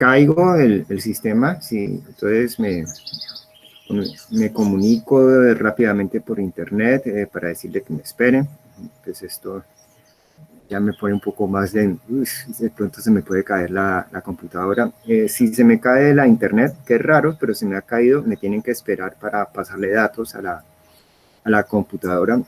caigo el sistema, sí, entonces me comunico rápidamente por internet para decirle que me esperen. Pues esto ya me pone un poco más de pronto se me puede caer la computadora. Si se me cae la internet, que es raro, pero se me ha caído, me tienen que esperar para pasarle datos a la computadora.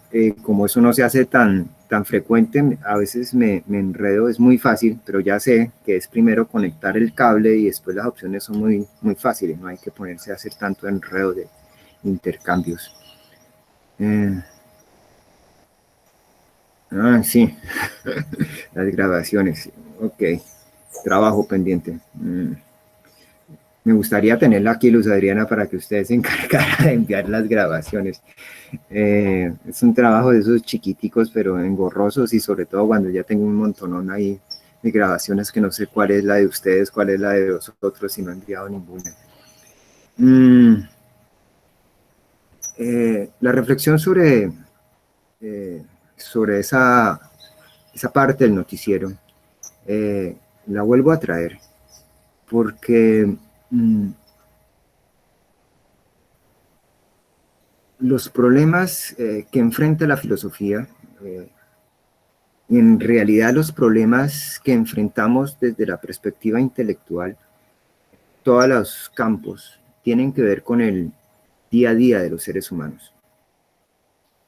Como eso no se hace tan frecuente, a veces me enredo, es muy fácil, pero ya sé que es primero conectar el cable y después las opciones son muy fáciles, no hay que ponerse a hacer tanto enredo de intercambios. Sí, las grabaciones, ok, trabajo pendiente. Me gustaría tenerla aquí, Luz Adriana, para que ustedes se encargaran de enviar las grabaciones. Es un trabajo de esos chiquiticos, pero engorrosos, y sobre todo cuando ya tengo un montonón ahí de grabaciones que no sé cuál es la de ustedes, cuál es la de los otros, y no he enviado ninguna. La reflexión sobre esa parte del noticiero la vuelvo a traer porque los problemas que enfrenta la filosofía, en realidad los problemas que enfrentamos desde la perspectiva intelectual, todos los campos tienen que ver con el día a día de los seres humanos.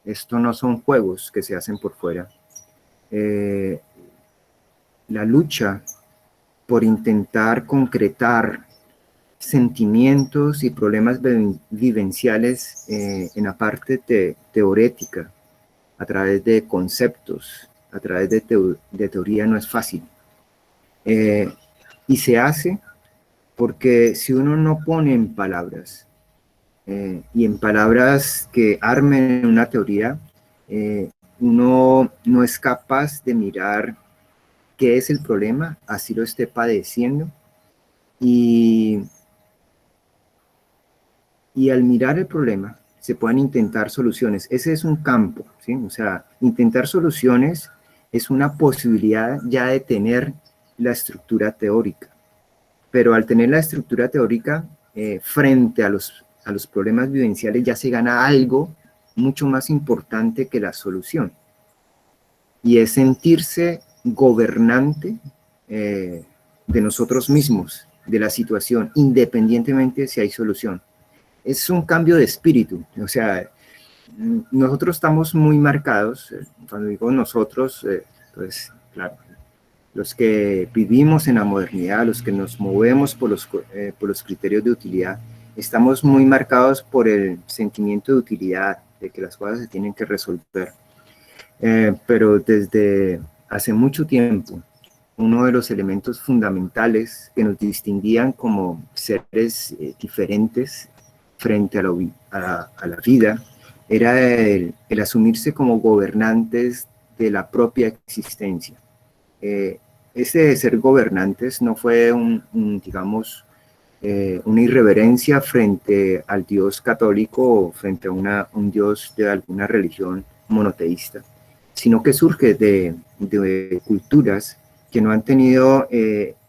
Esto no son juegos que se hacen por fuera. La lucha por intentar concretar sentimientos y problemas vivenciales en la parte teorética, a través de conceptos, a través de teoría, no es fácil. Y se hace porque si uno no pone en palabras, y en palabras que armen una teoría, uno no es capaz de mirar qué es el problema, así lo esté padeciendo, y al mirar el problema se pueden intentar soluciones. Ese es un campo, ¿sí? O sea, intentar soluciones es una posibilidad ya de tener la estructura teórica, pero al tener la estructura teórica frente a los problemas vivenciales ya se gana algo mucho más importante que la solución, y es sentirse gobernante de nosotros mismos, de la situación, independientemente si hay solución. Es un cambio de espíritu, o sea, nosotros estamos muy marcados, cuando digo nosotros, pues claro, los que vivimos en la modernidad, los que nos movemos por los criterios de utilidad, estamos muy marcados por el sentimiento de utilidad, de que las cosas se tienen que resolver. Pero desde hace mucho tiempo, uno de los elementos fundamentales que nos distinguían como seres diferentes frente a la vida era el asumirse como gobernantes de la propia existencia. Ese de ser gobernantes no fue digamos, una irreverencia frente al Dios católico o frente a un Dios de alguna religión monoteísta, sino que surge de culturas que no han tenido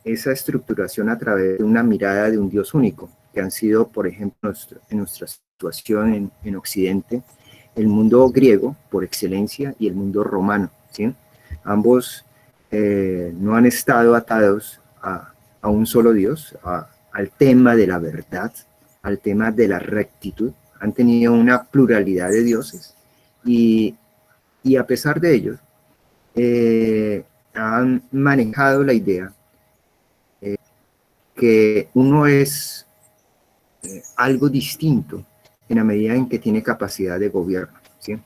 esa estructuración a través de una mirada de un Dios único, que han sido, por ejemplo, en nuestra situación en Occidente, el mundo griego por excelencia y el mundo romano, ¿sí? Ambos no han estado atados a un solo Dios, al tema de la verdad, al tema de la rectitud. Han tenido una pluralidad de dioses y a pesar de ello, han manejado la idea que uno es algo distinto en la medida en que tiene capacidad de gobierno, ¿sí?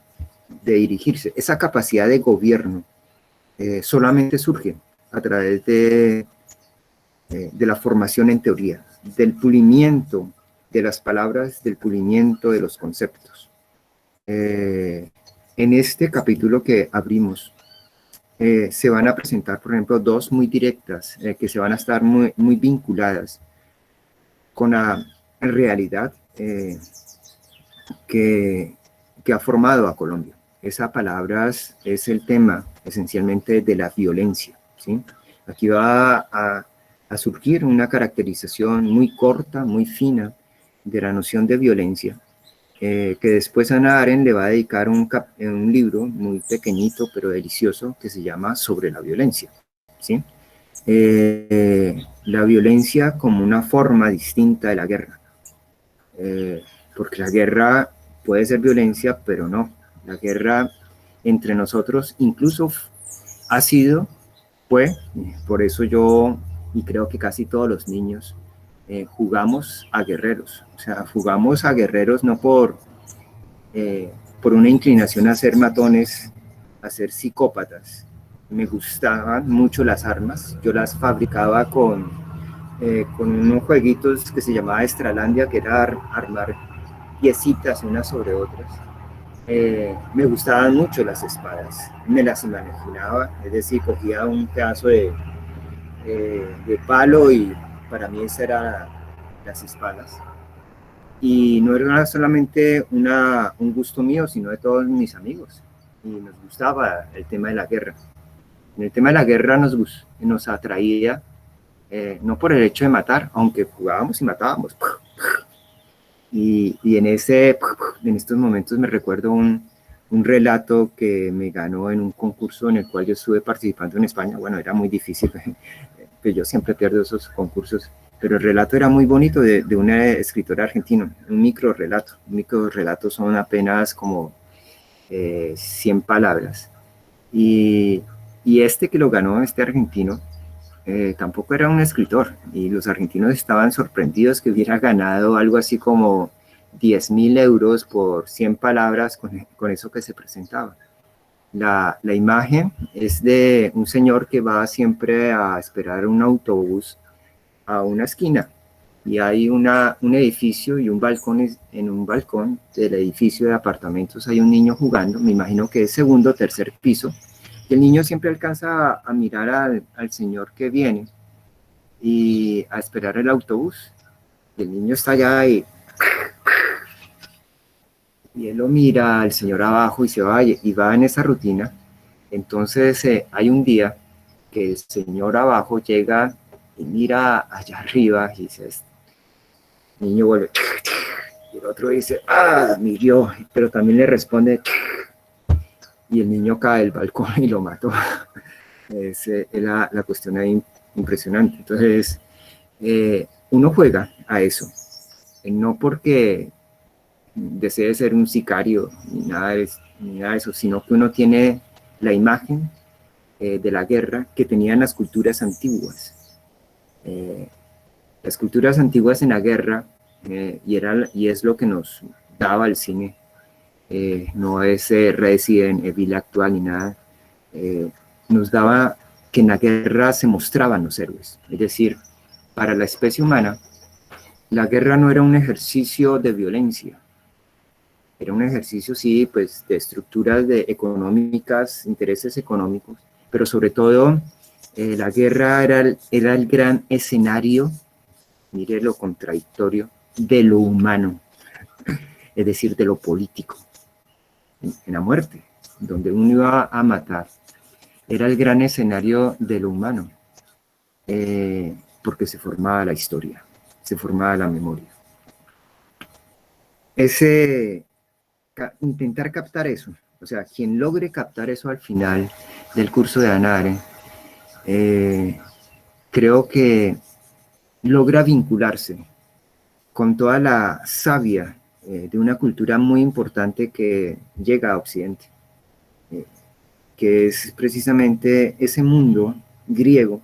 De dirigirse. Esa capacidad de gobierno solamente surge a través de la formación en teoría, del pulimiento de las palabras, del pulimiento de los conceptos. En este capítulo que abrimos, se van a presentar, por ejemplo, dos muy directas, que se van a estar muy vinculadas con la realidad que ha formado a Colombia. Esa palabra es el tema esencialmente de la violencia, ¿sí? Aquí va a surgir una caracterización muy corta, muy fina de la noción de violencia, que después Hannah Arendt le va a dedicar un libro muy pequeñito pero delicioso que se llama Sobre la violencia, ¿sí? La violencia como una forma distinta de la guerra, porque la guerra puede ser violencia, pero no. La guerra entre nosotros incluso ha sido, fue, por eso yo, y creo que casi todos los niños, jugamos a guerreros. O sea, jugamos a guerreros no por una inclinación a ser matones, a ser psicópatas. Me gustaban mucho las armas, yo las fabricaba con unos jueguitos que se llamaba Estralandia, que era armar piecitas unas sobre otras. Me gustaban mucho las espadas, me las imaginaba, es decir, cogía un pedazo de palo y para mí esas eran las espadas. Y no era solamente un gusto mío, sino de todos mis amigos. Y nos gustaba el tema de la guerra. En el tema de la guerra nos atraía, no por el hecho de matar, aunque jugábamos y matábamos. Y en estos momentos me recuerdo un relato que me ganó en un concurso en el cual yo estuve participando en España. Bueno, era muy difícil, que yo siempre pierdo esos concursos, pero el relato era muy bonito de una escritora argentina, un micro relato. Un micro relato son apenas como 100 palabras. Y este que lo ganó, este argentino, tampoco era un escritor, y los argentinos estaban sorprendidos que hubiera ganado algo así como 10.000 euros por 100 palabras con eso que se presentaba. La imagen es de un señor que va siempre a esperar un autobús a una esquina y hay un edificio y un balcón. En un balcón del edificio de apartamentos hay un niño jugando, me imagino que es segundo o tercer piso, y el niño siempre alcanza a mirar al señor que viene y a esperar el autobús. Y el niño está allá y él lo mira al señor abajo y se va y va en esa rutina. Entonces hay un día que el señor abajo llega y mira allá arriba y dice, el niño vuelve, y el otro dice, ah, me hirió, pero también le responde, y el niño cae del balcón y lo mató. Es la cuestión ahí impresionante. Entonces, uno juega a eso, no porque desee ser un sicario ni nada de eso, sino que uno tiene la imagen de la guerra que tenían las culturas antiguas. Las culturas antiguas en la guerra, y es lo que nos daba el cine, no es Resident Evil actual ni nada, nos daba que en la guerra se mostraban los héroes. Es decir, para la especie humana, la guerra no era un ejercicio de violencia, era un ejercicio, sí, pues de estructuras económicas, intereses económicos, pero sobre todo la guerra era el gran escenario, mire lo contradictorio, de lo humano, es decir, de lo político, en la muerte, donde uno iba a matar, era el gran escenario de lo humano, porque se formaba la historia, se formaba la memoria. Intentar captar eso, o sea, quien logre captar eso al final del curso de Hannah Arendt, creo que logra vincularse con toda la savia de una cultura muy importante que llega a Occidente, eh, que es precisamente ese mundo griego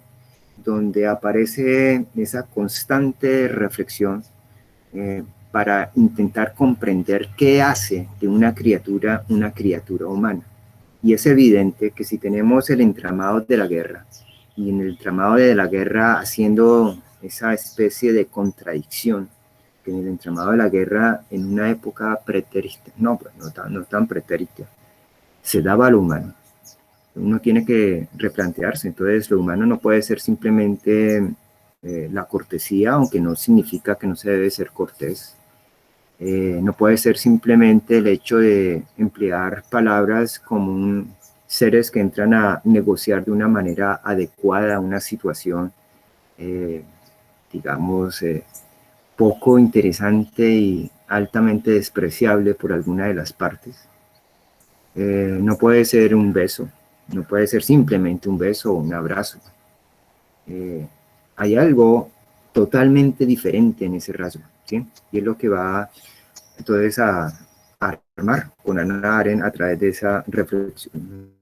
donde aparece esa constante reflexión para intentar comprender qué hace de una criatura humana. Y es evidente que si tenemos el entramado de la guerra, y en el entramado de la guerra haciendo esa especie de contradicción, que en el entramado de la guerra en una época pretérita, no tan pretérita, se daba a lo humano. Uno tiene que replantearse, entonces lo humano no puede ser simplemente la cortesía, aunque no significa que no se debe ser cortés. No puede ser simplemente el hecho de emplear palabras seres que entran a negociar de una manera adecuada una situación eh, digamos, poco interesante y altamente despreciable por alguna de las partes. No puede ser un beso, no puede ser simplemente un beso o un abrazo. Eh, Hay algo totalmente diferente en ese rasgo, ¿sí? Y es lo que va entonces a armar con Hannah Arendt a través de esa reflexión.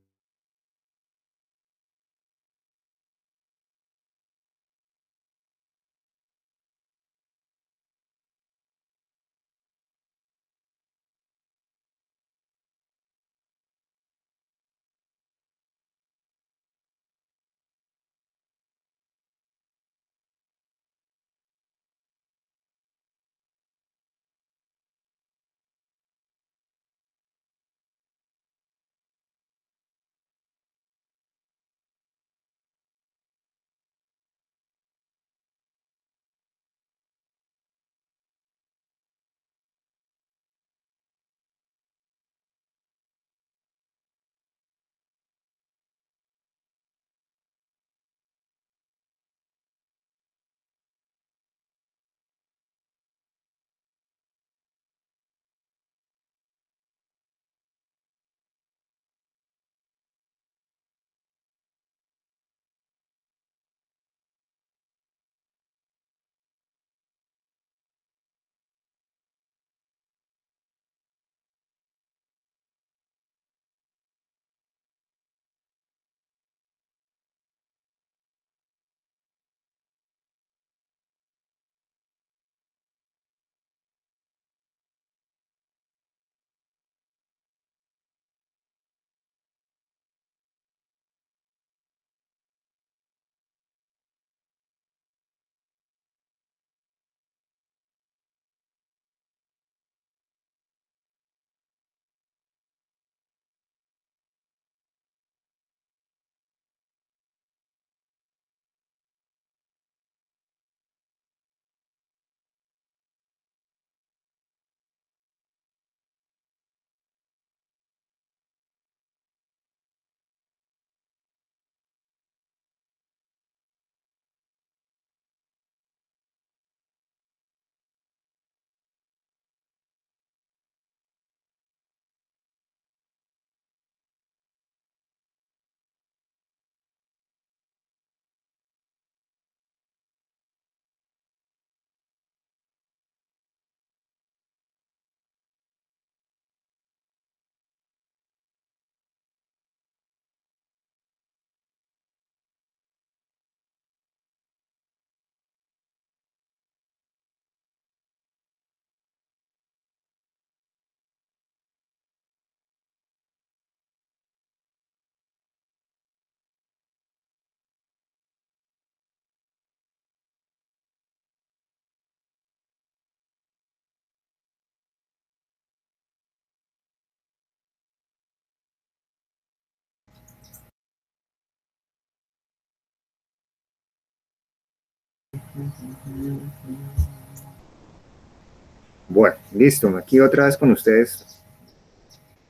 Bueno, listo, aquí otra vez con ustedes.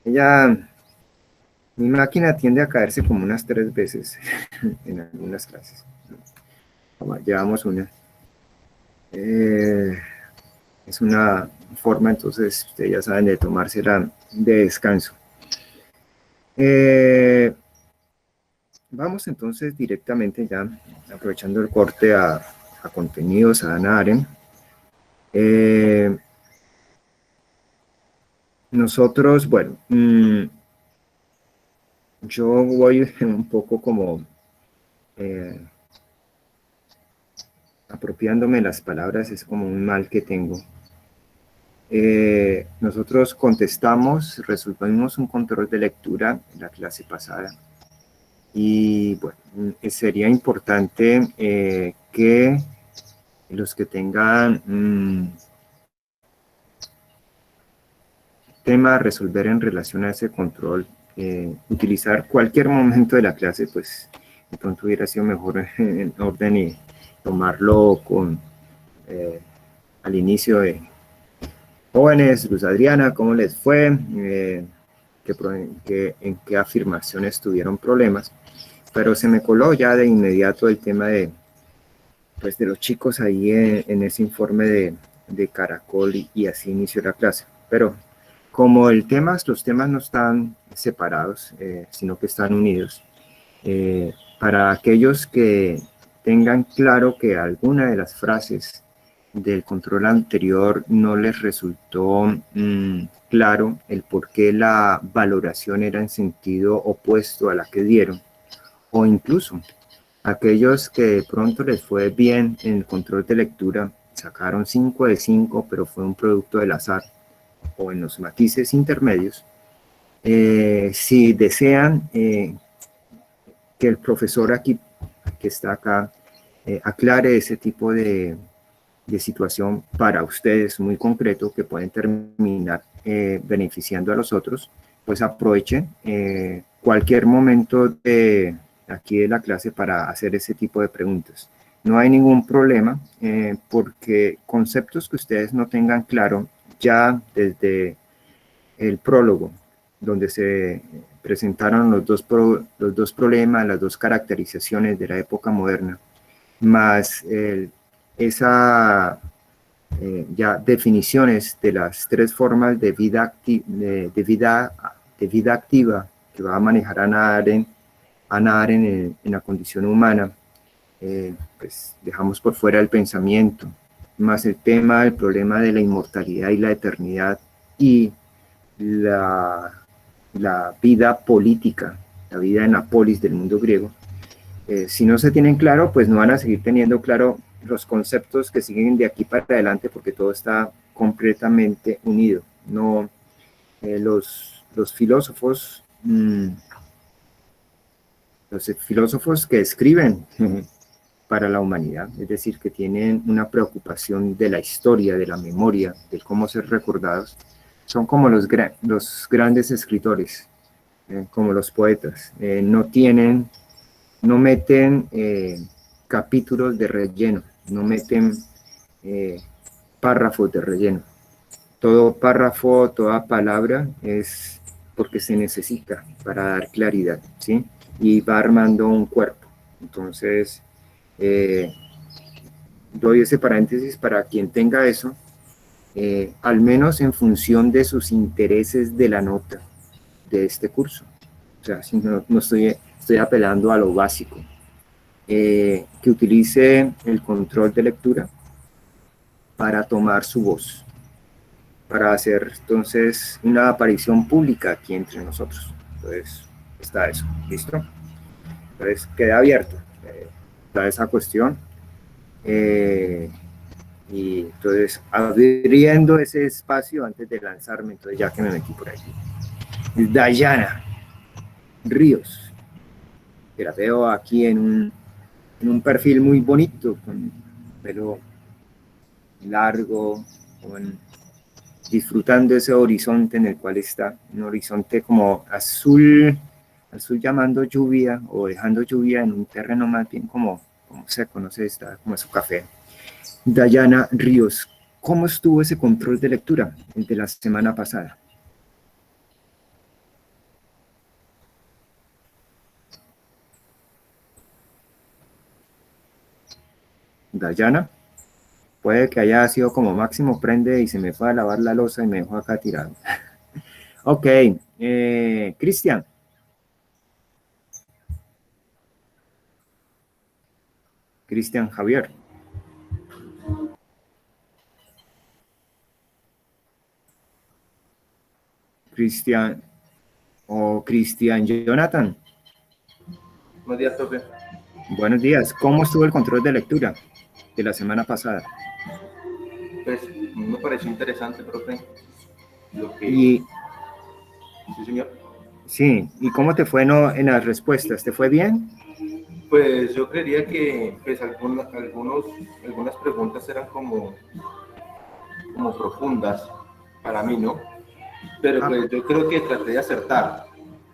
Ella, mi máquina tiende a caerse como unas 3 veces en algunas clases. Llevamos una. Eh, es una forma, entonces, ustedes ya saben, de tomársela de descanso. Vamos entonces directamente ya, aprovechando el corte a contenidos, a Hannah Arendt. Nosotros, bueno, yo voy un poco como eh, apropiándome las palabras, es como un mal que tengo. Nosotros contestamos, resolvimos un control de lectura en la clase pasada y bueno, sería importante que los que tengan tema a resolver en relación a ese control, utilizar cualquier momento de la clase, pues de pronto hubiera sido mejor en orden y tomarlo con al inicio de jóvenes, Luz Adriana, ¿cómo les fue? En qué afirmaciones tuvieron problemas, pero se me coló ya de inmediato el tema pues de los chicos ahí en ese informe de Caracol y así inició la clase. Pero como los temas no están separados, sino que están unidos, para aquellos que tengan claro que alguna de las frases del control anterior no les resultó claro el por qué la valoración era en sentido opuesto a la que dieron, o incluso aquellos que de pronto les fue bien en el control de lectura, sacaron 5 de 5, pero fue un producto del azar, o en los matices intermedios, si desean que el profesor aquí, que está acá, aclare ese tipo de situación para ustedes muy concreto que pueden terminar beneficiando a los otros, pues aprovechen cualquier momento de aquí de la clase para hacer ese tipo de preguntas. No hay ningún problema porque conceptos que ustedes no tengan claro ya desde el prólogo, donde se presentaron los dos problemas, las dos caracterizaciones de la época moderna, más esa ya definiciones de las tres formas de vida activa que va a manejar Ana Arendt en la condición humana, pues dejamos por fuera el pensamiento, más el tema del problema de la inmortalidad y la eternidad y la, la vida política, la vida en la polis del mundo griego. Si no se tienen claro, pues no van a seguir teniendo claro los conceptos que siguen de aquí para adelante porque todo está completamente unido. No, los filósofos, los filósofos que escriben para la humanidad, es decir, que tienen una preocupación de la historia, de la memoria, de cómo ser recordados, son como los grandes escritores, como los poetas. No meten capítulos de relleno, no meten párrafos de relleno. Todo párrafo, toda palabra es porque se necesita para dar claridad, ¿sí? Y va armando un cuerpo. Entonces, doy ese paréntesis para quien tenga eso, al menos en función de sus intereses de la nota de este curso. O sea, si no estoy apelando a lo básico. Que utilice el control de lectura para tomar su voz, para hacer entonces una aparición pública aquí entre nosotros. Entonces, está eso, ¿listo? Entonces, queda abierto, está esa cuestión. Y entonces, abriendo ese espacio antes de lanzarme, entonces ya que me metí por aquí. Dayana Ríos, que la veo aquí en un perfil muy bonito, con pelo largo, disfrutando ese horizonte en el cual está, un horizonte como azul, azul llamando lluvia o dejando lluvia en un terreno más bien como seco, no sé, está como su café. Dayana Ríos, ¿cómo estuvo ese control de lectura el de la semana pasada? Dayana, puede que haya sido como máximo prende y se me fue a lavar la losa y me dejó acá tirado. Ok, Cristian. Cristian Javier. Cristian o Cristian Jonathan. Buenos días, profe. Buenos días. ¿Cómo estuvo el control de lectura de la semana pasada? Pues me pareció interesante, profe. Lo que... Y, Sí, señor. sí, ¿y cómo te fue en las respuestas? ¿Te fue bien? Pues yo creería que pues, algunas preguntas eran como profundas para mí, ¿no? Pero Ah, pues yo creo que traté de acertar.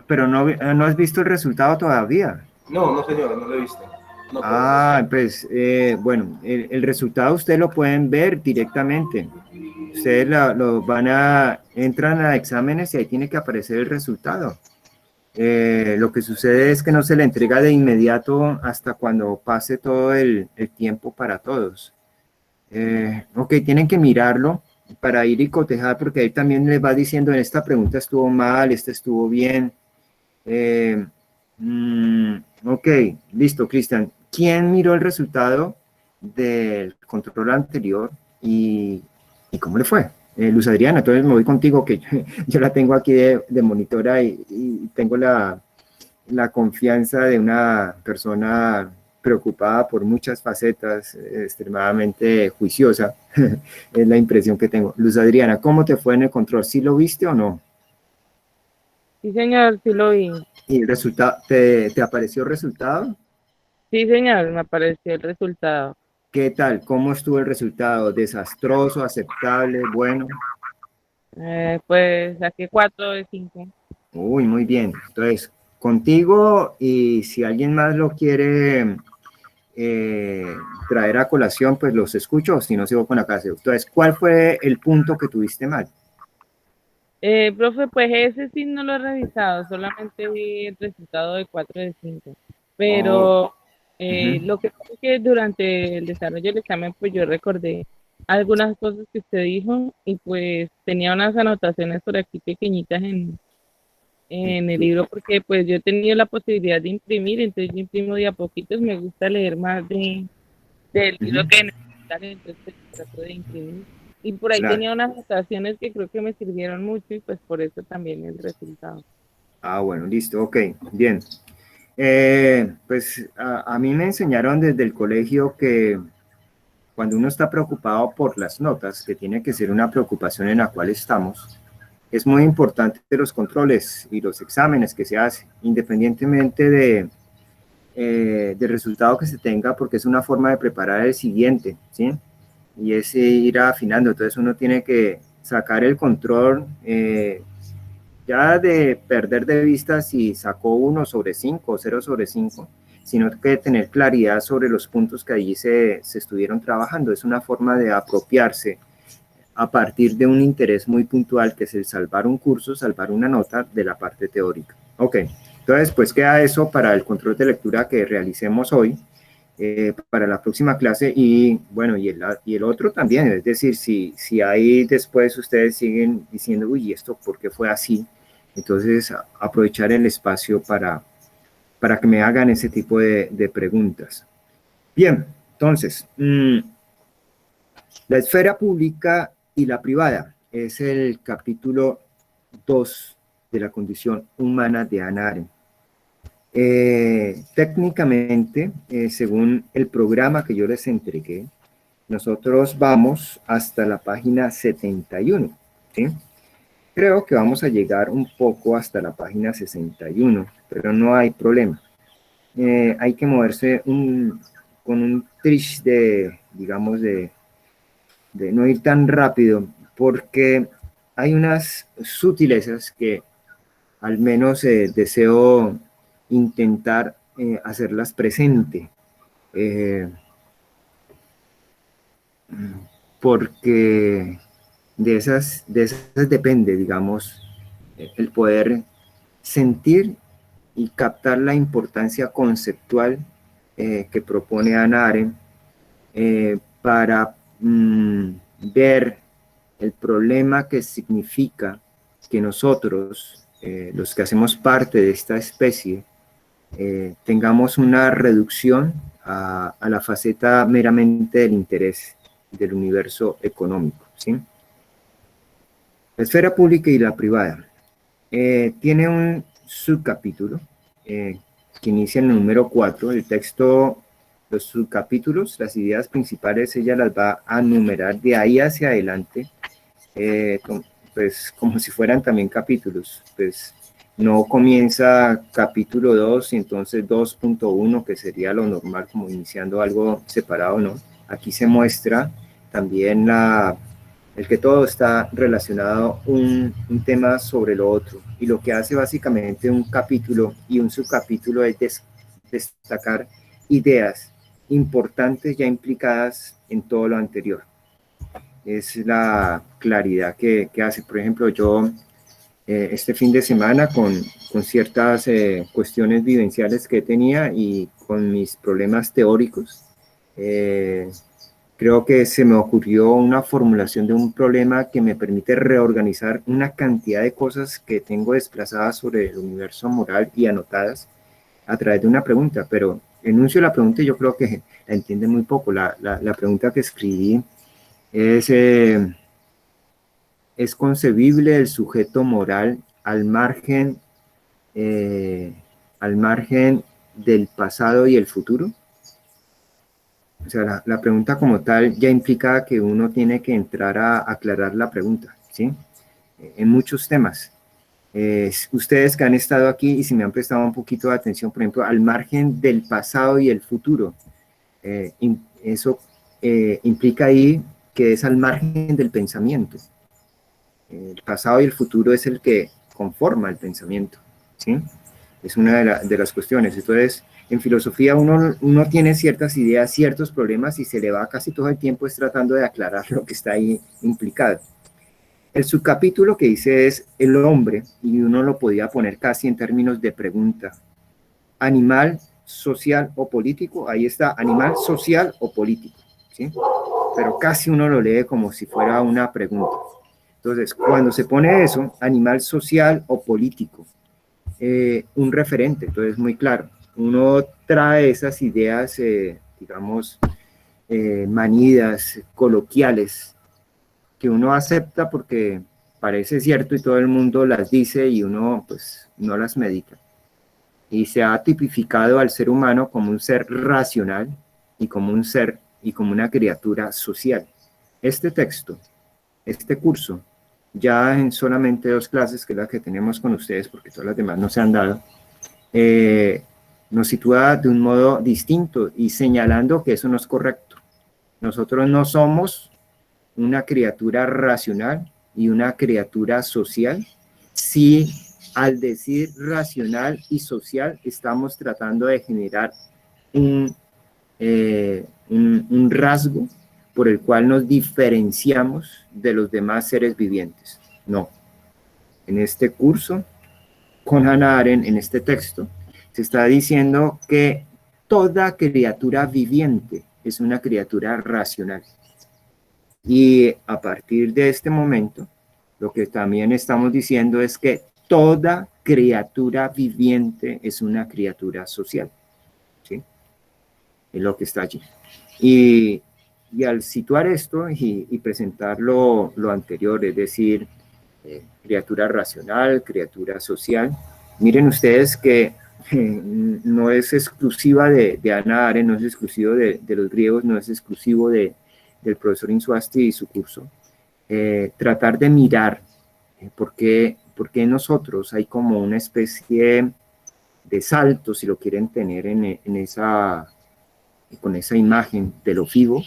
pero no has visto el resultado todavía. No, no, señora, no lo he visto. No, todavía Ah, pues, bueno, el resultado ustedes lo pueden ver directamente. Ustedes entran a exámenes y ahí tiene que aparecer el resultado. Lo que sucede es que no se le entrega de inmediato hasta cuando pase todo el tiempo para todos. Ok, tienen que mirarlo para ir y cotejar, porque ahí también les va diciendo en esta pregunta estuvo mal, esta estuvo bien. Eh, mm, ok, listo, Cristian. ¿Quién miró el resultado del control anterior y cómo le fue? Luz Adriana, entonces me voy contigo, que yo la tengo aquí de monitora y tengo la confianza de una persona preocupada por muchas facetas, extremadamente juiciosa, es la impresión que tengo. Luz Adriana, ¿cómo te fue en el control? ¿Sí lo viste o no? Sí, señor, sí lo vi. ¿Y el resultado, te apareció el resultado? Sí, señor, me apareció el resultado. ¿Qué tal? ¿Cómo estuvo el resultado? ¿Desastroso, aceptable, bueno? Pues saqué 4 de 5. Uy, muy bien. Entonces, contigo y si alguien más lo quiere traer a colación, pues los escucho, o si no, sigo con la clase. Entonces, ¿cuál fue el punto que tuviste mal? Profe, pues ese sí no lo he revisado, solamente vi el resultado de 4 de 5. Oh, Pero ujú, lo que pasa es que durante el desarrollo del examen, pues yo recordé algunas cosas que usted dijo y pues tenía unas anotaciones por aquí pequeñitas en el ok, libro porque pues yo he tenido la posibilidad de imprimir, entonces yo imprimo de a poquitos, me gusta leer más del libro ujú, que necesitan, entonces pues, trato de imprimir. Y por ahí claro. tenía unas anotaciones que creo que me sirvieron mucho y pues por eso también el resultado. Ah, bueno, listo, ok, bien. Pues a mí me enseñaron desde el colegio que cuando uno está preocupado por las notas, que tiene que ser una preocupación en la cual estamos, es muy importante los controles y los exámenes que se hacen, independientemente del resultado que se tenga, porque es una forma de preparar el siguiente, ¿sí? Y es ir afinando. Entonces uno tiene que sacar el control, ya de perder de vista si sacó 1/5 o 0/5, sino que tener claridad sobre los puntos que allí se estuvieron trabajando. Es una forma de apropiarse a partir de un interés muy puntual, que es el salvar un curso, salvar una nota de la parte teórica. Ok, entonces pues queda eso para el control de lectura que realicemos hoy, para la próxima clase y bueno, y el otro también, es decir, si ahí después ustedes siguen diciendo, uy, ¿esto por qué fue así? Entonces aprovechar el espacio para que me hagan ese tipo de preguntas. Bien, entonces, la esfera pública y la privada es el capítulo 2 de la condición humana de Hannah Arendt. Técnicamente, según el programa que yo les entregué, nosotros vamos hasta la página 71, ¿sí? Creo que vamos a llegar un poco hasta la página 61, pero no hay problema. Hay que moverse con un trish digamos, de no ir tan rápido, porque hay unas sutilezas que al menos deseo intentar hacerlas presente, eh, porque de esas depende, digamos, el poder sentir y captar la importancia conceptual que propone Hannah Arendt para ver el problema que significa que nosotros, los que hacemos parte de esta especie, tengamos una reducción a la faceta meramente del interés del universo económico, ¿sí? La esfera pública y la privada. Tiene un subcapítulo que inicia en el número 4. El texto, los subcapítulos, las ideas principales, ella las va a numerar de ahí hacia adelante, pues como si fueran también capítulos. Pues no comienza capítulo 2 y entonces 2.1, que sería lo normal, como iniciando algo separado, ¿no? Aquí se muestra también el que todo está relacionado un tema sobre lo otro. Y lo que hace básicamente un capítulo y un subcapítulo es destacar ideas importantes ya implicadas en todo lo anterior. Es la claridad que hace. Por ejemplo, yo este fin de semana con ciertas cuestiones vivenciales que tenía y con mis problemas teóricos. Creo que se me ocurrió una formulación de un problema que me permite reorganizar una cantidad de cosas que tengo desplazadas sobre el universo moral y anotadas a través de una pregunta, pero enuncio la pregunta y yo creo que la entienden muy poco. La pregunta que escribí ¿es concebible el sujeto moral eh, al margen del pasado y el futuro? O sea, la pregunta como tal ya implica que uno tiene que entrar a aclarar la pregunta, ¿sí? En muchos temas. Ustedes que han estado aquí y si me han prestado un poquito de atención, por ejemplo, al margen del pasado y el futuro, eso implica ahí que es al margen del pensamiento. El pasado y el futuro es el que conforma el pensamiento, ¿sí? Es una de las cuestiones. Entonces, en filosofía uno tiene ciertas ideas, ciertos problemas y se le va casi todo el tiempo es tratando de aclarar lo que está ahí implicado. El subcapítulo que dice es el hombre, y uno lo podía poner casi en términos de pregunta. Animal, social o político. Ahí está, animal, social o político, ¿sí? Pero casi uno lo lee como si fuera una pregunta. Entonces, cuando se pone eso, animal, social o político, un referente, entonces muy claro. Uno trae esas ideas, digamos, manidas, coloquiales, que uno acepta porque parece cierto y todo el mundo las dice y uno pues no las medita. Y se ha tipificado al ser humano como un ser racional y como un ser y como una criatura social. Este texto, este curso, ya en solamente 2 clases, que es la que tenemos con ustedes, porque todas las demás no se han dado, nos sitúa de un modo distinto y señalando que eso no es correcto. Nosotros no somos una criatura racional y una criatura social si al decir racional y social estamos tratando de generar un rasgo por el cual nos diferenciamos de los demás seres vivientes. No. En este curso, con Hannah Arendt, en este texto, se está diciendo que toda criatura viviente es una criatura racional. Y a partir de este momento, lo que también estamos diciendo es que toda criatura viviente es una criatura social, ¿sí? Es lo que está allí. Y al situar esto y presentar lo anterior, es decir, criatura racional, criatura social, miren ustedes que no es exclusiva de Hannah Arendt, no es exclusivo de los griegos, no es exclusivo del profesor Insuasti y su curso. Tratar de mirar por qué nosotros hay como una especie de salto, si lo quieren tener con esa imagen de lo vivo,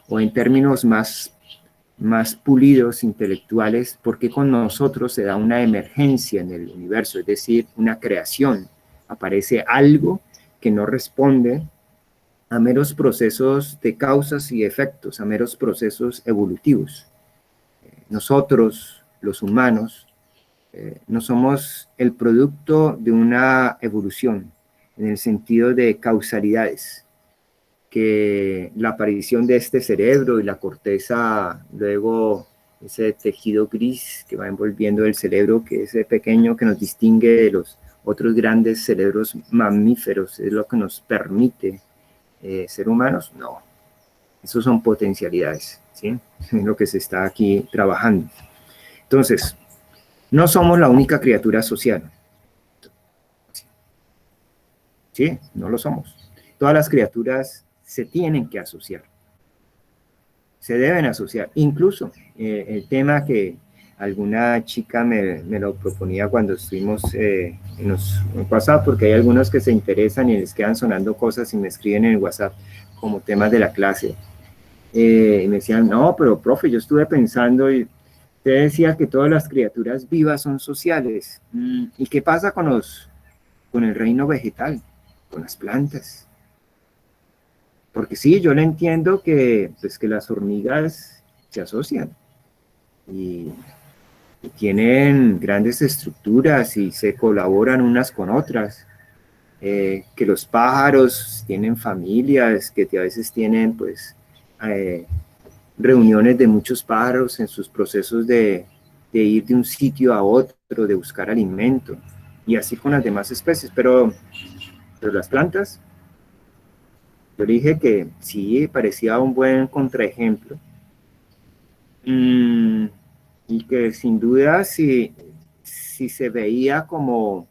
o en términos más pulidos, intelectuales, porque con nosotros se da una emergencia en el universo, es decir, una creación. Aparece algo que no responde a meros procesos de causas y efectos, a meros procesos evolutivos. Nosotros, los humanos, no somos el producto de una evolución, en el sentido de causalidades, que la aparición de este cerebro y la corteza, luego ese tejido gris que va envolviendo el cerebro, que es pequeño que nos distingue de los otros grandes cerebros mamíferos, es lo que nos permite ser humanos. No, esos son potencialidades, ¿sí? Es lo que se está aquí trabajando. Entonces, no somos la única criatura social, ¿sí? No lo somos. Todas las criaturas se tienen que asociar, se deben asociar. Incluso el tema que alguna chica me lo proponía cuando estuvimos en WhatsApp, porque hay algunos que se interesan y les quedan sonando cosas y me escriben en el WhatsApp como temas de la clase. Y me decían, no, pero profe, yo estuve pensando y usted decía que todas las criaturas vivas son sociales. ¿Y qué pasa con el reino vegetal, con las plantas? Porque sí, yo le entiendo que, pues, que las hormigas se asocian. Y tienen grandes estructuras y se colaboran unas con otras, que los pájaros tienen familias, que a veces tienen pues reuniones de muchos pájaros en sus procesos de ir de un sitio a otro, de buscar alimento, y así con las demás especies, pero las plantas, yo le dije que sí, parecía un buen contraejemplo, y que sin duda si se veía como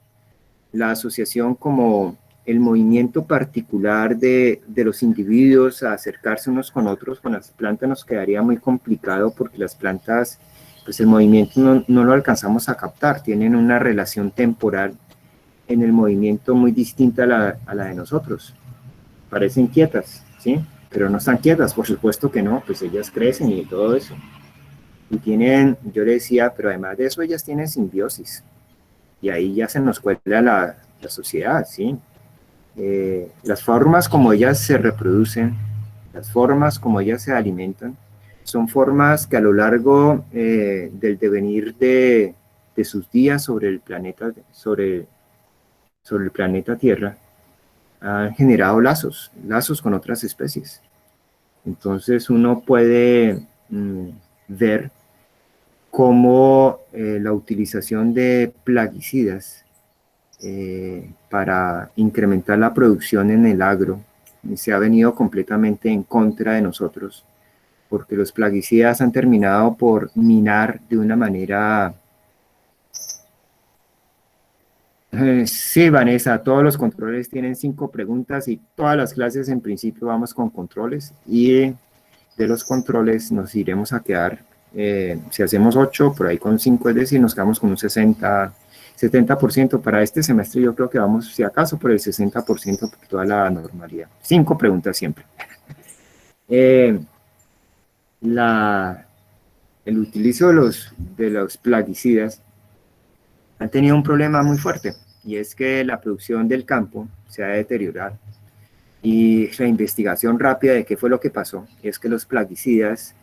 la asociación como el movimiento particular de los individuos a acercarse unos con otros, con las plantas nos quedaría muy complicado porque las plantas, pues el movimiento no lo alcanzamos a captar, tienen una relación temporal en el movimiento muy distinta a la de nosotros. Parecen quietas, ¿sí? Pero no están quietas, por supuesto que no, pues ellas crecen y todo eso. Y tienen, yo le decía, pero además de eso ellas tienen simbiosis. Y ahí ya se nos cuela la sociedad, ¿sí? Las formas como ellas se reproducen, las formas como ellas se alimentan, son formas que a lo largo del devenir de sus días sobre el planeta, sobre el planeta Tierra, han generado lazos con otras especies. Entonces uno puede ver cómo la utilización de plaguicidas para incrementar la producción en el agro se ha venido completamente en contra de nosotros, porque los plaguicidas han terminado por minar de una manera... Sí, Vanessa, todos los controles tienen 5 preguntas y todas las clases en principio vamos con controles, y de los controles nos iremos a quedar, si hacemos 8, por ahí con 5, es decir, nos quedamos con un 70% para este semestre. Yo creo que vamos, si acaso, por el 60% por toda la normalidad. 5 preguntas siempre. El utilizo de los plaguicidas han tenido un problema muy fuerte, y es que la producción del campo se ha deteriorado. Y la investigación rápida de qué fue lo que pasó es que los plaguicidas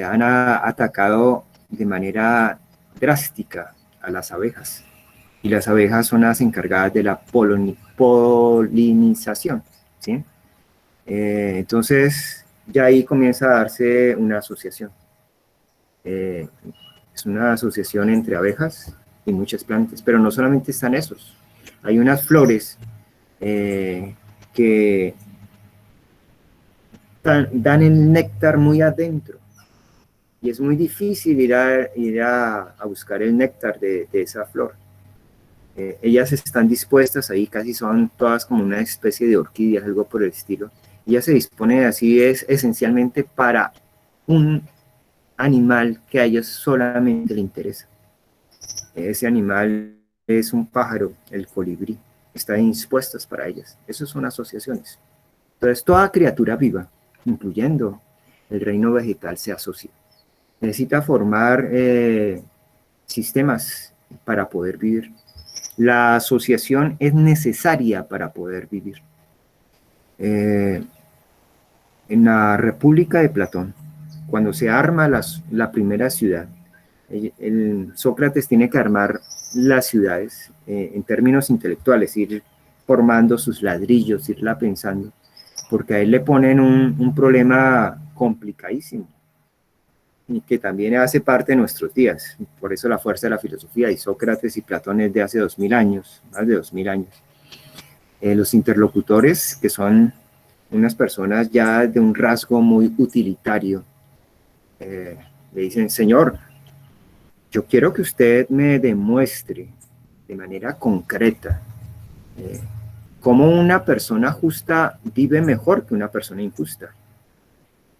han atacado de manera drástica a las abejas. Y las abejas son las encargadas de la polinización, ¿sí? Entonces, ya ahí comienza a darse una asociación. Es una asociación entre abejas y muchas plantas, pero no solamente están esos. Hay unas flores que dan el néctar muy adentro, y es muy difícil ir a buscar el néctar de esa flor. Ellas están dispuestas ahí, casi son todas como una especie de orquídeas, algo por el estilo. Ella se dispone así, es esencialmente para un animal que a ellos solamente le interesa. Ese animal es un pájaro, el colibrí. Están dispuestas para ellas. Esas son asociaciones. Entonces, toda criatura viva, incluyendo el reino vegetal, se asocia. Necesita formar sistemas para poder vivir. La asociación es necesaria para poder vivir. En la República de Platón, cuando se arma la primera ciudad, Sócrates tiene que armar las ciudades en términos intelectuales, ir formando sus ladrillos, irla pensando, porque a él le ponen un problema complicadísimo, y que también hace parte de nuestros días. Por eso la fuerza de la filosofía, y Sócrates y Platón es de hace 2000 años, más de 2000 años. Los interlocutores, que son unas personas ya de un rasgo muy utilitario, le dicen: señor, yo quiero que usted me demuestre de manera concreta cómo una persona justa vive mejor que una persona injusta,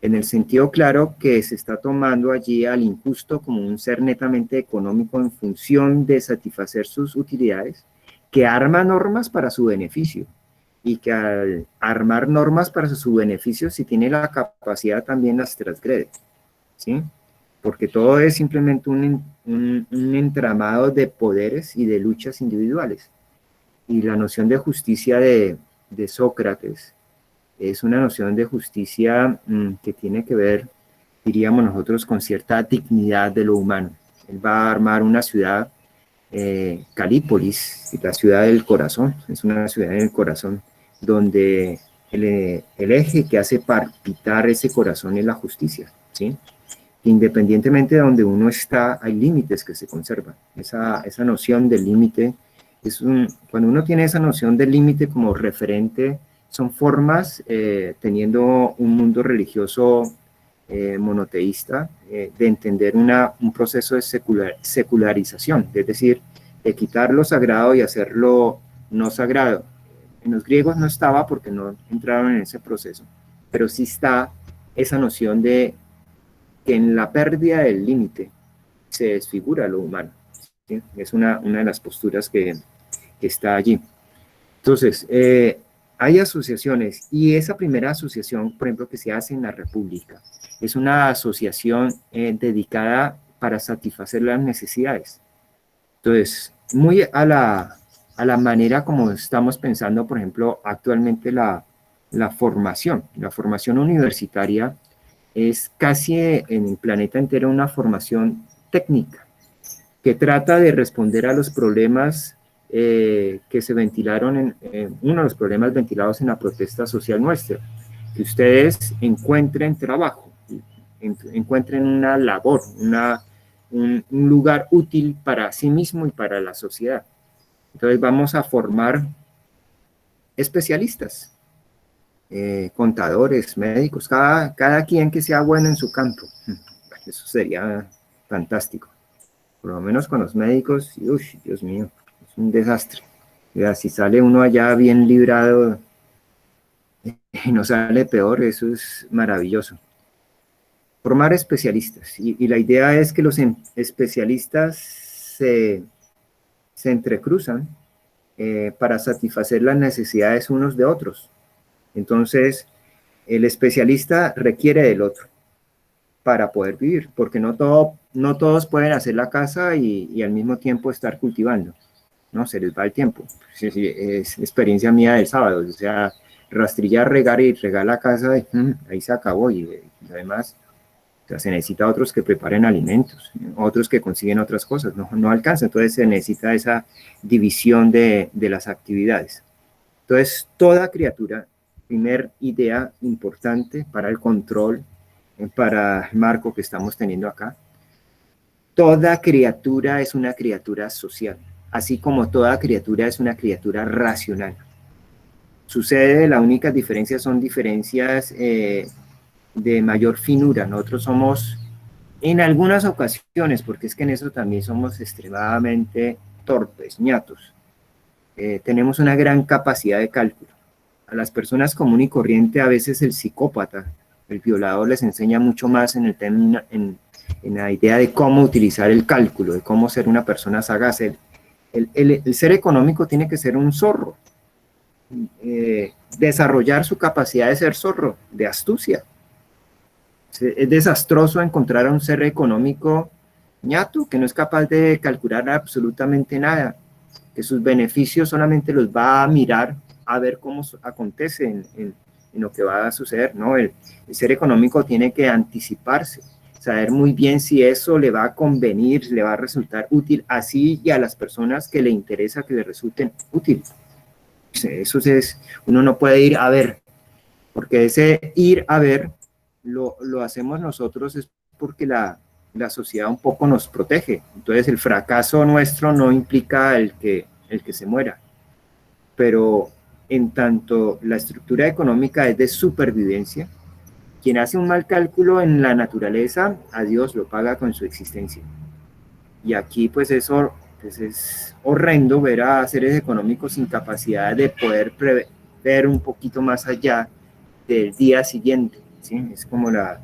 en el sentido claro que se está tomando allí al injusto como un ser netamente económico en función de satisfacer sus utilidades, que arma normas para su beneficio, y que al armar normas para su beneficio, si tiene la capacidad, también las transgrede, ¿sí? Porque todo es simplemente un entramado de poderes y de luchas individuales. Y la noción de justicia de Sócrates es una noción de justicia que tiene que ver, diríamos nosotros, con cierta dignidad de lo humano. Él va a armar una ciudad, Calípolis, la ciudad del corazón, es una ciudad en el corazón, donde el eje que hace palpitar ese corazón es la justicia, ¿sí? Independientemente de donde uno está, hay límites que se conservan. Esa noción del límite, cuando uno tiene esa noción del límite como referente, son formas, teniendo un mundo religioso monoteísta, de entender un proceso de secularización, es decir, de quitar lo sagrado y hacerlo no sagrado. En los griegos no estaba porque no entraron en ese proceso, pero sí está esa noción de que en la pérdida del límite se desfigura lo humano, ¿sí? Es una de las posturas que está allí. Entonces, hay asociaciones, y esa primera asociación, por ejemplo, que se hace en la República, es una asociación dedicada para satisfacer las necesidades. Entonces, muy a la manera como estamos pensando, por ejemplo, actualmente la formación universitaria es casi en el planeta entero una formación técnica que trata de responder a los problemas que se ventilaron, uno de los problemas ventilados en la protesta social nuestra, que ustedes encuentren trabajo, encuentren una labor, un lugar útil para sí mismo y para la sociedad. Entonces vamos a formar especialistas, contadores, médicos, cada quien que sea bueno en su campo. Eso sería fantástico. Por lo menos con los médicos, uy, Dios mío, es un desastre. Ya, si sale uno allá bien librado y no sale peor, eso es maravilloso. Formar especialistas, y la idea es que los especialistas se entrecruzan para satisfacer las necesidades unos de otros. Entonces, el especialista requiere del otro para poder vivir, porque no todos pueden hacer la casa y al mismo tiempo estar cultivando, ¿no? Se les va el tiempo. Sí, sí, es experiencia mía del sábado, o sea, rastrillar, regar y regar la casa, ahí se acabó, y además, o sea, se necesita otros que preparen alimentos, otros que consiguen otras cosas, no alcanza, entonces se necesita esa división de las actividades. Entonces, toda criatura, primer idea importante para el control, para el marco que estamos teniendo acá, toda criatura es una criatura social, así como toda criatura es una criatura racional. Sucede, la única diferencia son diferencias de mayor finura. Nosotros somos, en algunas ocasiones, porque es que en eso también somos extremadamente torpes, ñatos, tenemos una gran capacidad de cálculo. A las personas común y corriente, a veces el psicópata, el violador, les enseña mucho más en la idea de cómo utilizar el cálculo, de cómo ser una persona sagaz. El ser económico tiene que ser un zorro, desarrollar su capacidad de ser zorro, de astucia. Es desastroso encontrar a un ser económico ñato, que no es capaz de calcular absolutamente nada, que sus beneficios solamente los va a mirar a ver cómo acontece en lo que va a suceder, ¿no? El ser económico tiene que anticiparse, saber muy bien si eso le va a convenir, le va a resultar útil, así y a las personas que le interesa que le resulten útiles. Eso es, uno no puede ir a ver, porque ese ir a ver lo hacemos nosotros es porque la sociedad un poco nos protege. Entonces el fracaso nuestro no implica el que se muera, pero en tanto la estructura económica es de supervivencia, quien hace un mal cálculo en la naturaleza, a Dios lo paga con su existencia. Y aquí pues eso pues es horrendo ver a seres económicos sin capacidad de poder prever un poquito más allá del día siguiente, ¿sí? Es como la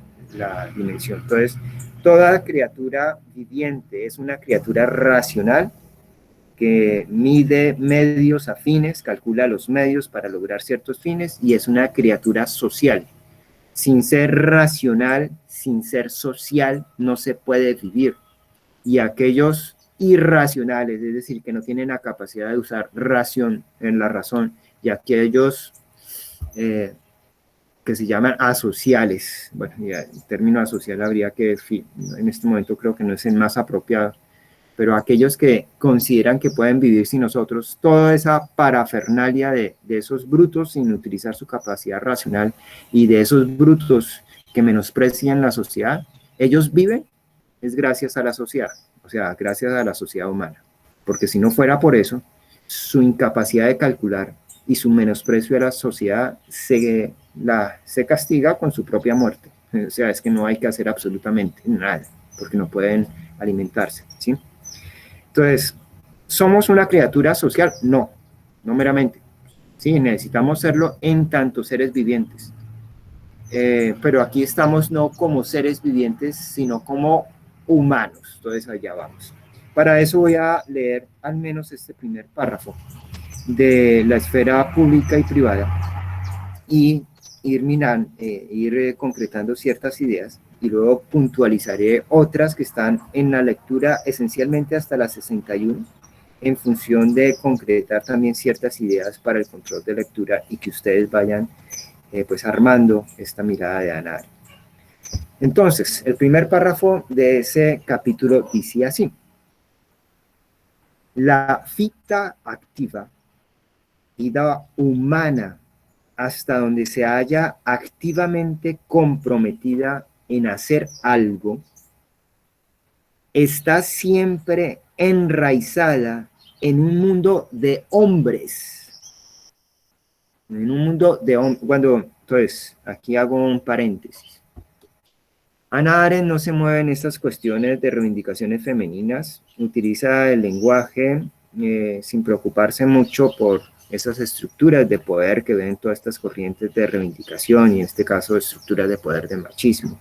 dimensión. Entonces, toda criatura viviente es una criatura racional que mide medios a fines, calcula los medios para lograr ciertos fines, y es una criatura social. Sin ser racional, sin ser social, no se puede vivir. Y aquellos irracionales, es decir, que no tienen la capacidad de usar razón en la razón, y aquellos que se llaman asociales. Bueno, ya el término asocial habría que, en este momento creo que no es el más apropiado, pero aquellos que consideran que pueden vivir sin nosotros, toda esa parafernalia de esos brutos sin utilizar su capacidad racional y de esos brutos que menosprecian la sociedad, ellos viven es gracias a la sociedad, o sea, gracias a la sociedad humana, porque si no fuera por eso, su incapacidad de calcular y su menosprecio a la sociedad se castiga con su propia muerte. O sea, es que no hay que hacer absolutamente nada, porque no pueden alimentarse, ¿sí? Entonces, ¿somos una criatura social? No, no meramente. Sí, necesitamos serlo en tanto seres vivientes. Pero aquí estamos no como seres vivientes, sino como humanos. Entonces, allá vamos. Para eso voy a leer al menos este primer párrafo de la esfera pública y privada y ir concretando ciertas ideas y luego puntualizaré otras que están en la lectura esencialmente hasta la 61 en función de concretar también ciertas ideas para el control de lectura y que ustedes vayan pues armando esta mirada de Hannah Arendt. Entonces, el primer párrafo de ese capítulo dice así: la ficta activa, vida humana, hasta donde se haya activamente comprometida en hacer algo, está siempre enraizada en un mundo de hombres. En un mundo de hombres. Entonces, aquí hago un paréntesis. Hannah Arendt no se mueve en estas cuestiones de reivindicaciones femeninas, utiliza el lenguaje sin preocuparse mucho por esas estructuras de poder que ven todas estas corrientes de reivindicación y en este caso estructuras de poder de machismo.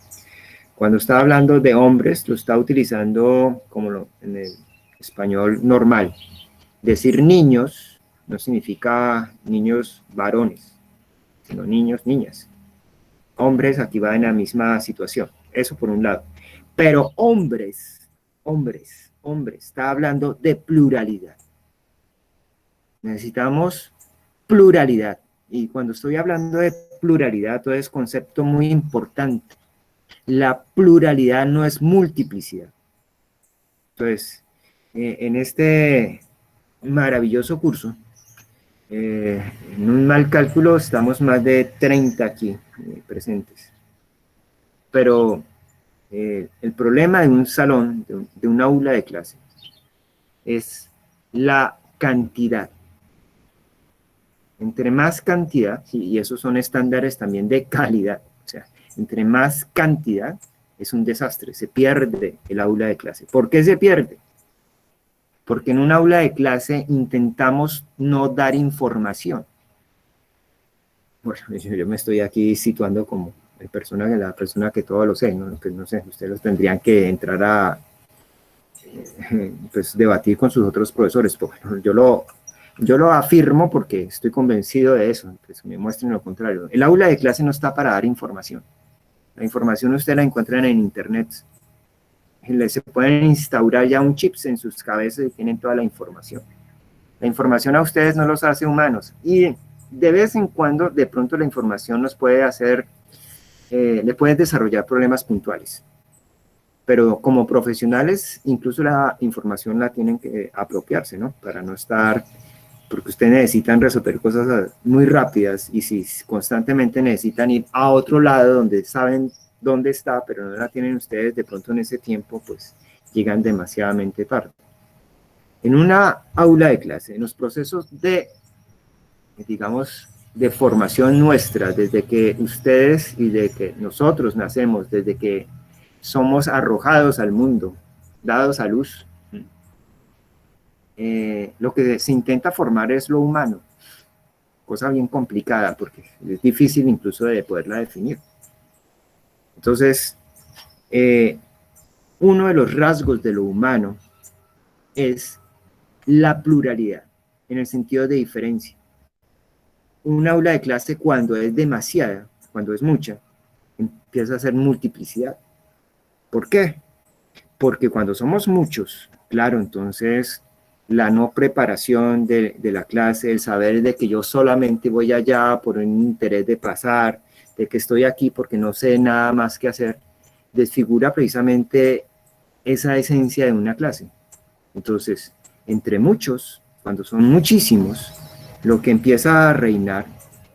Cuando está hablando de hombres, lo está utilizando como en el español normal. Decir niños no significa niños varones, sino niños, niñas. Hombres aquí va en la misma situación. Eso por un lado. Pero hombres, está hablando de pluralidad. Necesitamos pluralidad. Y cuando estoy hablando de pluralidad, todo es concepto muy importante. La pluralidad no es multiplicidad. Entonces, en este maravilloso curso, en un mal cálculo estamos más de 30 aquí presentes. Pero el problema de un salón, de un aula de clase, es la cantidad. Entre más cantidad, y esos son estándares también de calidad, o sea, entre más cantidad es un desastre, se pierde el aula de clase. ¿Por qué se pierde? Porque en un aula de clase intentamos no dar información. Bueno, yo me estoy aquí situando como la persona que todo lo sé, ¿no? Pues no sé, ustedes los tendrían que entrar a pues, debatir con sus otros profesores. Pues, yo lo afirmo porque estoy convencido de eso, que se me muestren lo contrario. El aula de clase no está para dar información. La información ustedes la encuentran en internet. Se pueden instaurar ya un chips en sus cabezas y tienen toda la información. La información a ustedes no los hace humanos. Y de vez en cuando, de pronto la información nos puede hacer, le puede desarrollar problemas puntuales. Pero como profesionales, incluso la información la tienen que apropiarse, ¿no? Para no estar, porque ustedes necesitan resolver cosas muy rápidas y si constantemente necesitan ir a otro lado donde saben dónde está, pero no la tienen ustedes de pronto en ese tiempo, pues llegan demasiadamente tarde. En una aula de clase, en los procesos de, digamos, de formación nuestra, desde que ustedes y de que nosotros nacemos, desde que somos arrojados al mundo, dados a luz, lo que se intenta formar es lo humano, cosa bien complicada porque es difícil incluso de poderla definir. Entonces, uno de los rasgos de lo humano es la pluralidad, en el sentido de diferencia. Un aula de clase cuando es demasiada, cuando es mucha, empieza a ser multiplicidad. ¿Por qué? Porque cuando somos muchos, claro, entonces la no preparación de la clase, el saber de que yo solamente voy allá por un interés de pasar, de que estoy aquí porque no sé nada más que hacer, desfigura precisamente esa esencia de una clase. Entonces, entre muchos, cuando son muchísimos, lo que empieza a reinar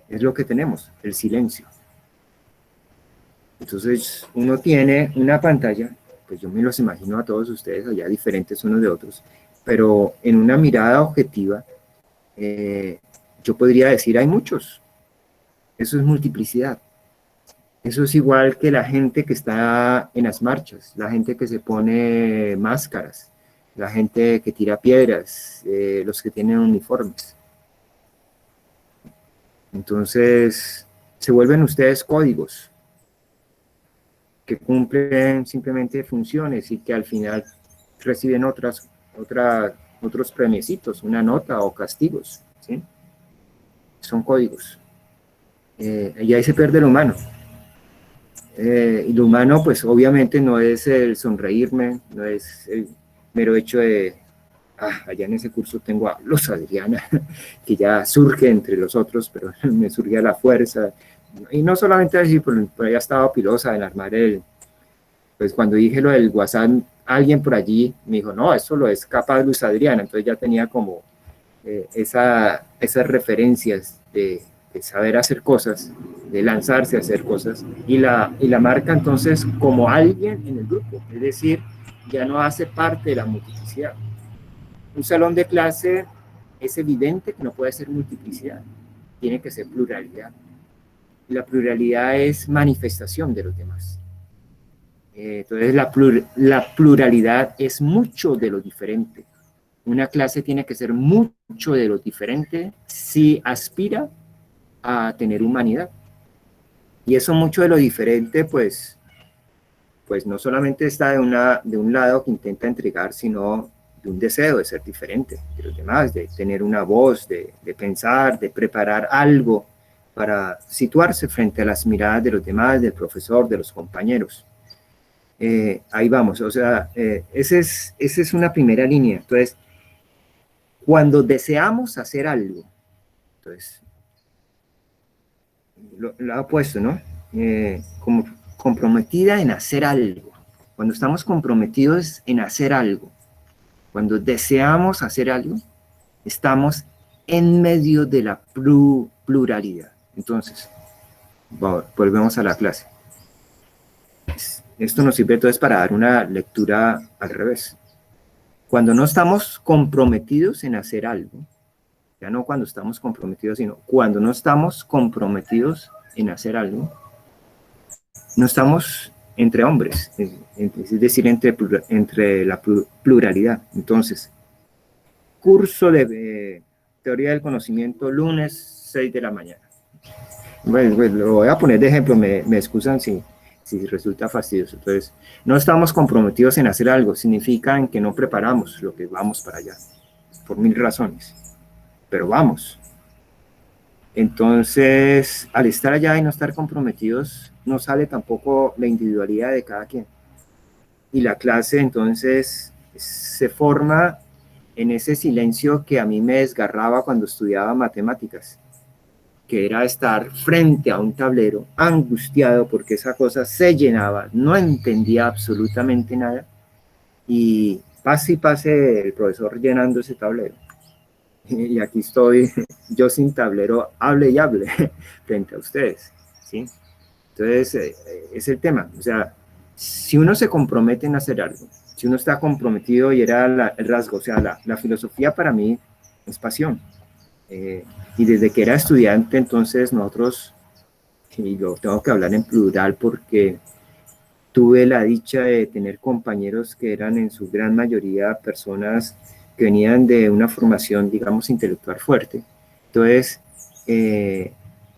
es lo que tenemos, el silencio. Entonces, uno tiene una pantalla, pues yo me los imagino a todos ustedes allá diferentes unos de otros, pero en una mirada objetiva, yo podría decir, hay muchos. Eso es multiplicidad. Eso es igual que la gente que está en las marchas, la gente que se pone máscaras, la gente que tira piedras, los que tienen uniformes. Entonces, se vuelven ustedes códigos que cumplen simplemente funciones y que al final reciben otros premiecitos, una nota o castigos, ¿sí? Son códigos. Y ahí se pierde lo humano. Y lo humano, pues obviamente no es el sonreírme, no es el mero hecho de, allá en ese curso tengo a Luz Adriana, que ya surge entre los otros, pero me surge a la fuerza. Y no solamente decir, por ahí estaba pilosa en armar pues cuando dije lo del WhatsApp, alguien por allí me dijo, no, eso lo es capaz Luz Adriana, entonces ya tenía como esas referencias de saber hacer cosas, de lanzarse a hacer cosas, y la marca entonces como alguien en el grupo, es decir, ya no hace parte de la multiplicidad. Un salón de clase es evidente que no puede ser multiplicidad, tiene que ser pluralidad. Y la pluralidad es manifestación de los demás. Entonces la pluralidad es mucho de lo diferente. Una clase tiene que ser mucho de lo diferente si aspira a tener humanidad. Y eso mucho de lo diferente, pues no solamente está de un lado que intenta entregar, sino de un deseo de ser diferente de los demás, de tener una voz, de pensar, de preparar algo para situarse frente a las miradas de los demás, del profesor, de los compañeros. Ahí vamos, o sea, esa es una primera línea. Entonces, cuando deseamos hacer algo, entonces, lo ha puesto, ¿no? Como comprometida en hacer algo. Cuando estamos comprometidos en hacer algo, cuando deseamos hacer algo, estamos en medio de la pluralidad. Entonces, volvemos a la clase. Esto nos sirve entonces para dar una lectura al revés. Cuando no estamos comprometidos en hacer algo, ya no cuando estamos comprometidos, sino cuando no estamos comprometidos en hacer algo, no estamos entre hombres, es decir, entre la pluralidad. Entonces, curso de teoría del conocimiento, lunes 6 de la mañana. Bueno, lo voy a poner de ejemplo, me excusan si resulta fastidioso. Entonces, no estamos comprometidos en hacer algo, significa en que no preparamos lo que vamos para allá, por mil razones, pero vamos. Entonces, al estar allá y no estar comprometidos, no sale tampoco la individualidad de cada quien. Y la clase entonces se forma en ese silencio que a mí me desgarraba cuando estudiaba matemáticas, que era estar frente a un tablero angustiado porque esa cosa se llenaba, no entendía absolutamente nada, y pase el profesor llenando ese tablero. Y aquí estoy yo sin tablero, hable y hable frente a ustedes, ¿sí? Entonces, es el tema, o sea, si uno se compromete en hacer algo, si uno está comprometido, y era el rasgo, o sea, la filosofía para mí es pasión. Y desde que era estudiante, entonces nosotros, y lo tengo que hablar en plural porque tuve la dicha de tener compañeros que eran en su gran mayoría personas que venían de una formación, digamos, intelectual fuerte. Entonces,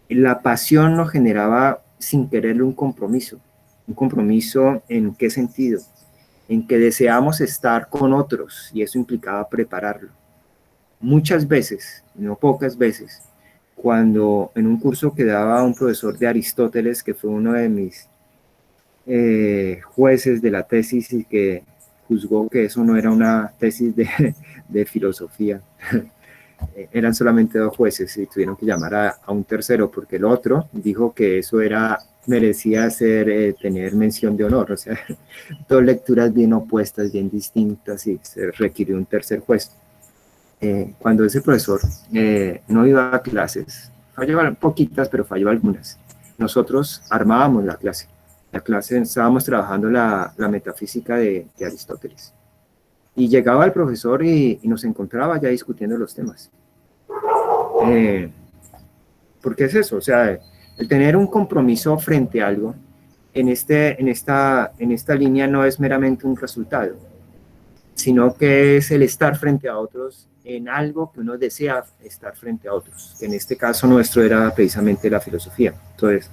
la pasión nos generaba sin quererlo un compromiso. ¿Un compromiso en qué sentido? En que deseamos estar con otros y eso implicaba prepararlo. Muchas veces, no pocas veces, cuando en un curso que daba un profesor de Aristóteles, que fue uno de mis jueces de la tesis y que juzgó que eso no era una tesis de filosofía, eran solamente 2 jueces y tuvieron que llamar a un tercero porque el otro dijo que eso merecía tener mención de honor, o sea, 2 lecturas bien opuestas, bien distintas, y se requirió un tercer juez. Cuando ese profesor no iba a clases, fallaba poquitas, pero falló algunas, nosotros armábamos la clase. La clase estábamos trabajando la metafísica de Aristóteles. Y llegaba el profesor y nos encontraba ya discutiendo los temas. Porque es eso, o sea, el tener un compromiso frente a algo, en esta línea no es meramente un resultado, sino que es el estar frente a otros en algo que uno desea estar frente a otros, que en este caso nuestro era precisamente la filosofía. Entonces,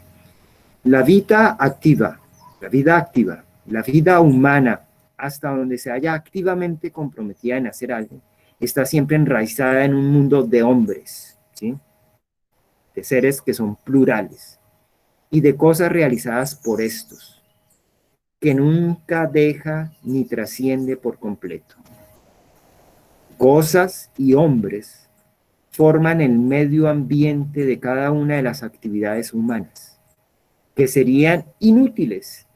la vida activa, la vida humana, hasta donde se haya activamente comprometida en hacer algo, está siempre enraizada en un mundo de hombres, ¿sí? De seres que son plurales y de cosas realizadas por estos, que nunca deja ni trasciende por completo. Cosas y hombres forman el medio ambiente de cada una de las actividades humanas, que serían inútiles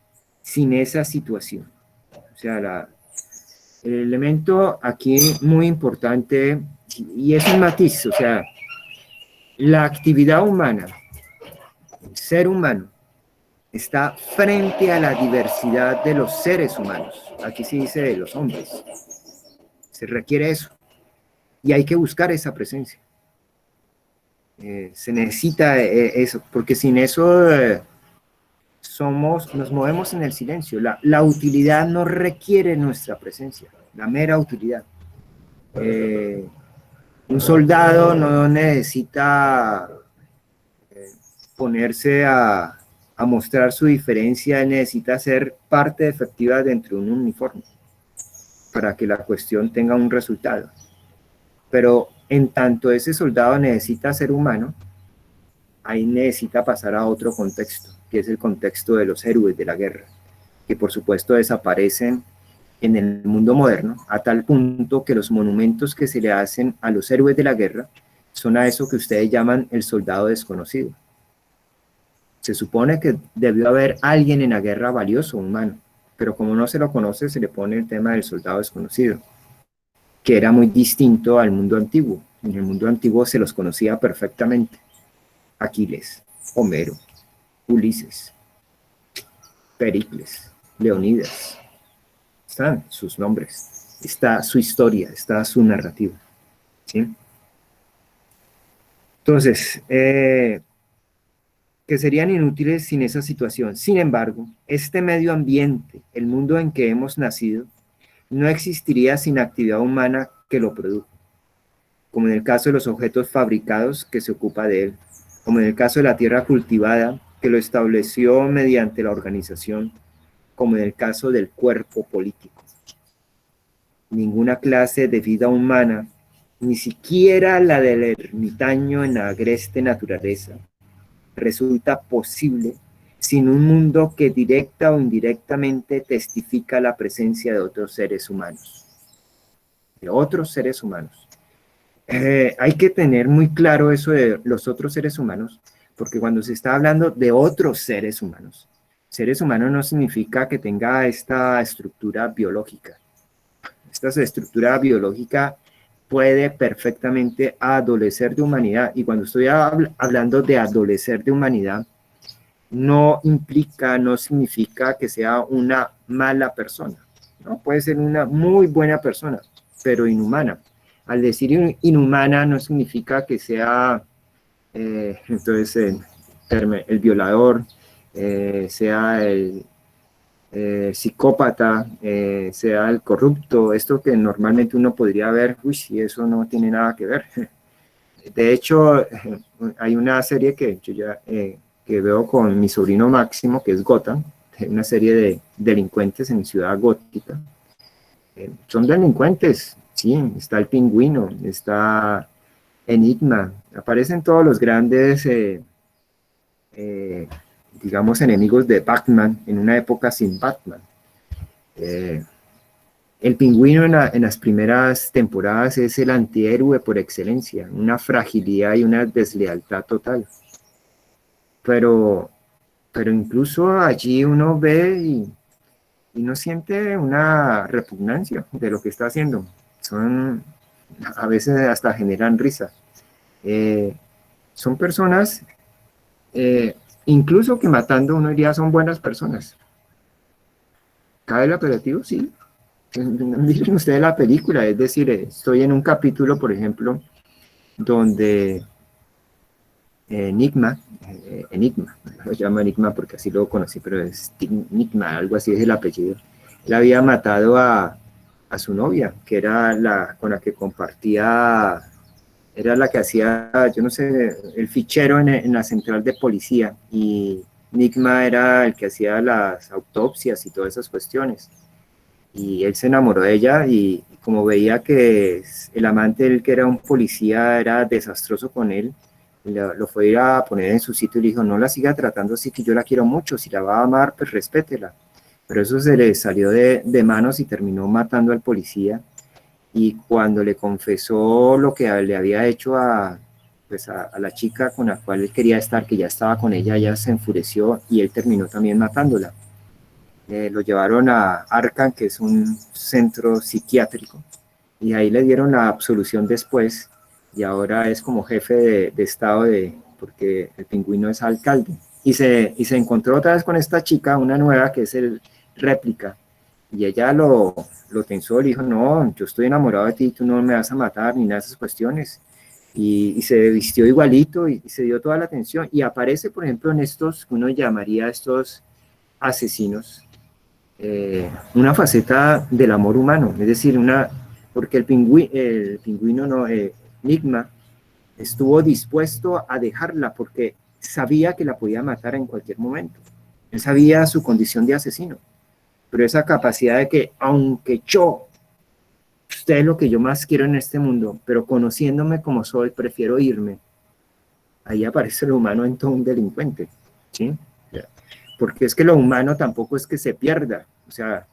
sin esa situación. O sea, el elemento aquí muy importante, y es un matiz, o sea, la actividad humana, el ser humano, está frente a la diversidad de los seres humanos. Aquí se dice de los hombres. Se requiere eso. Y hay que buscar esa presencia. Se necesita eso, porque sin eso nos movemos en el silencio. La utilidad no requiere nuestra presencia, la mera utilidad. Un soldado no necesita ponerse a mostrar su diferencia, necesita ser parte efectiva dentro de un uniforme para que la cuestión tenga un resultado. Pero en tanto ese soldado necesita ser humano, ahí necesita pasar a otro contexto, que es el contexto de los héroes de la guerra, que por supuesto desaparecen en el mundo moderno, a tal punto que los monumentos que se le hacen a los héroes de la guerra son a eso que ustedes llaman el soldado desconocido. Se supone que debió haber alguien en la guerra valioso, humano, pero como no se lo conoce, se le pone el tema del soldado desconocido, que era muy distinto al mundo antiguo. En el mundo antiguo se los conocía perfectamente. Aquiles, Homero, Ulises, Pericles, Leonidas. Están sus nombres, está su historia, está su narrativa, ¿sí? Entonces, que serían inútiles sin esa situación. Sin embargo, este medio ambiente, el mundo en que hemos nacido, no existiría sin actividad humana que lo produjo, como en el caso de los objetos fabricados que se ocupa de él, como en el caso de la tierra cultivada que lo estableció mediante la organización, como en el caso del cuerpo político. Ninguna clase de vida humana, ni siquiera la del ermitaño en la agreste naturaleza, resulta posible sin un mundo que directa o indirectamente testifica la presencia de otros seres humanos. De otros seres humanos. Hay que tener muy claro eso de los otros seres humanos, porque cuando se está hablando de otros seres humanos no significa que tenga esta estructura biológica. Esta estructura biológica puede perfectamente adolecer de humanidad, y cuando estoy hablando de adolecer de humanidad, no implica, no significa que sea una mala persona, ¿no? Puede ser una muy buena persona, pero inhumana. Al decir inhumana no significa que sea, entonces, el violador, sea el psicópata, sea el corrupto, esto que normalmente uno podría ver, uy, sí, eso no tiene nada que ver. De hecho, hay una serie que yo ya que veo con mi sobrino Máximo, que es Gotham, una serie de delincuentes en Ciudad Gótica. Son delincuentes, sí, está el Pingüino, está Enigma, aparecen todos los grandes, digamos, enemigos de Batman en una época sin Batman. El pingüino en las primeras temporadas es el antihéroe por excelencia, una fragilidad y una deslealtad total. Pero, pero incluso allí uno ve y no siente una repugnancia de lo que está haciendo. A veces hasta generan risa. Eh, Son personas, eh, incluso que matando uno diría son buenas personas. ¿Cabe el apelativo? Sí. Miren ustedes la película, es decir, estoy en un capítulo, por ejemplo, donde Enigma, lo llamo Enigma porque así lo conocí, pero es Enigma, algo así es el apellido. Él había matado a su novia, que era la con la que compartía, era la que hacía, yo no sé, el fichero en la central de policía, y Enigma era el que hacía las autopsias y todas esas cuestiones. Y él se enamoró de ella y como veía que el amante, él que era un policía, era desastroso con él, lo fue a ir a poner en su sitio y le dijo, no la siga tratando así, que yo la quiero mucho, si la va a amar, pues respétela. Pero eso se le salió de manos y terminó matando al policía. Y cuando le confesó lo que le había hecho pues a la chica con la cual él quería estar, que ya estaba con ella, ella se enfureció y él terminó también matándola. Lo llevaron a Arkham, que es un centro psiquiátrico, y ahí le dieron la absolución después, y ahora es como jefe de estado, porque el pingüino es alcalde. Y se encontró otra vez con esta chica, una nueva, que es el réplica, y ella lo tensó, le dijo, no, yo estoy enamorado de ti, tú no me vas a matar, ni nada de esas cuestiones. Y se vistió igualito y se dio toda la atención. Y aparece, por ejemplo, en estos, que uno llamaría estos asesinos, una faceta del amor humano, es decir, porque el pingüino no, Enigma, estuvo dispuesto a dejarla porque sabía que la podía matar en cualquier momento. Él sabía su condición de asesino, pero esa capacidad de que, aunque usted es lo que yo más quiero en este mundo, pero conociéndome como soy, prefiero irme, ahí aparece lo humano en todo un delincuente, ¿sí? Porque es que lo humano tampoco es que se pierda, o sea,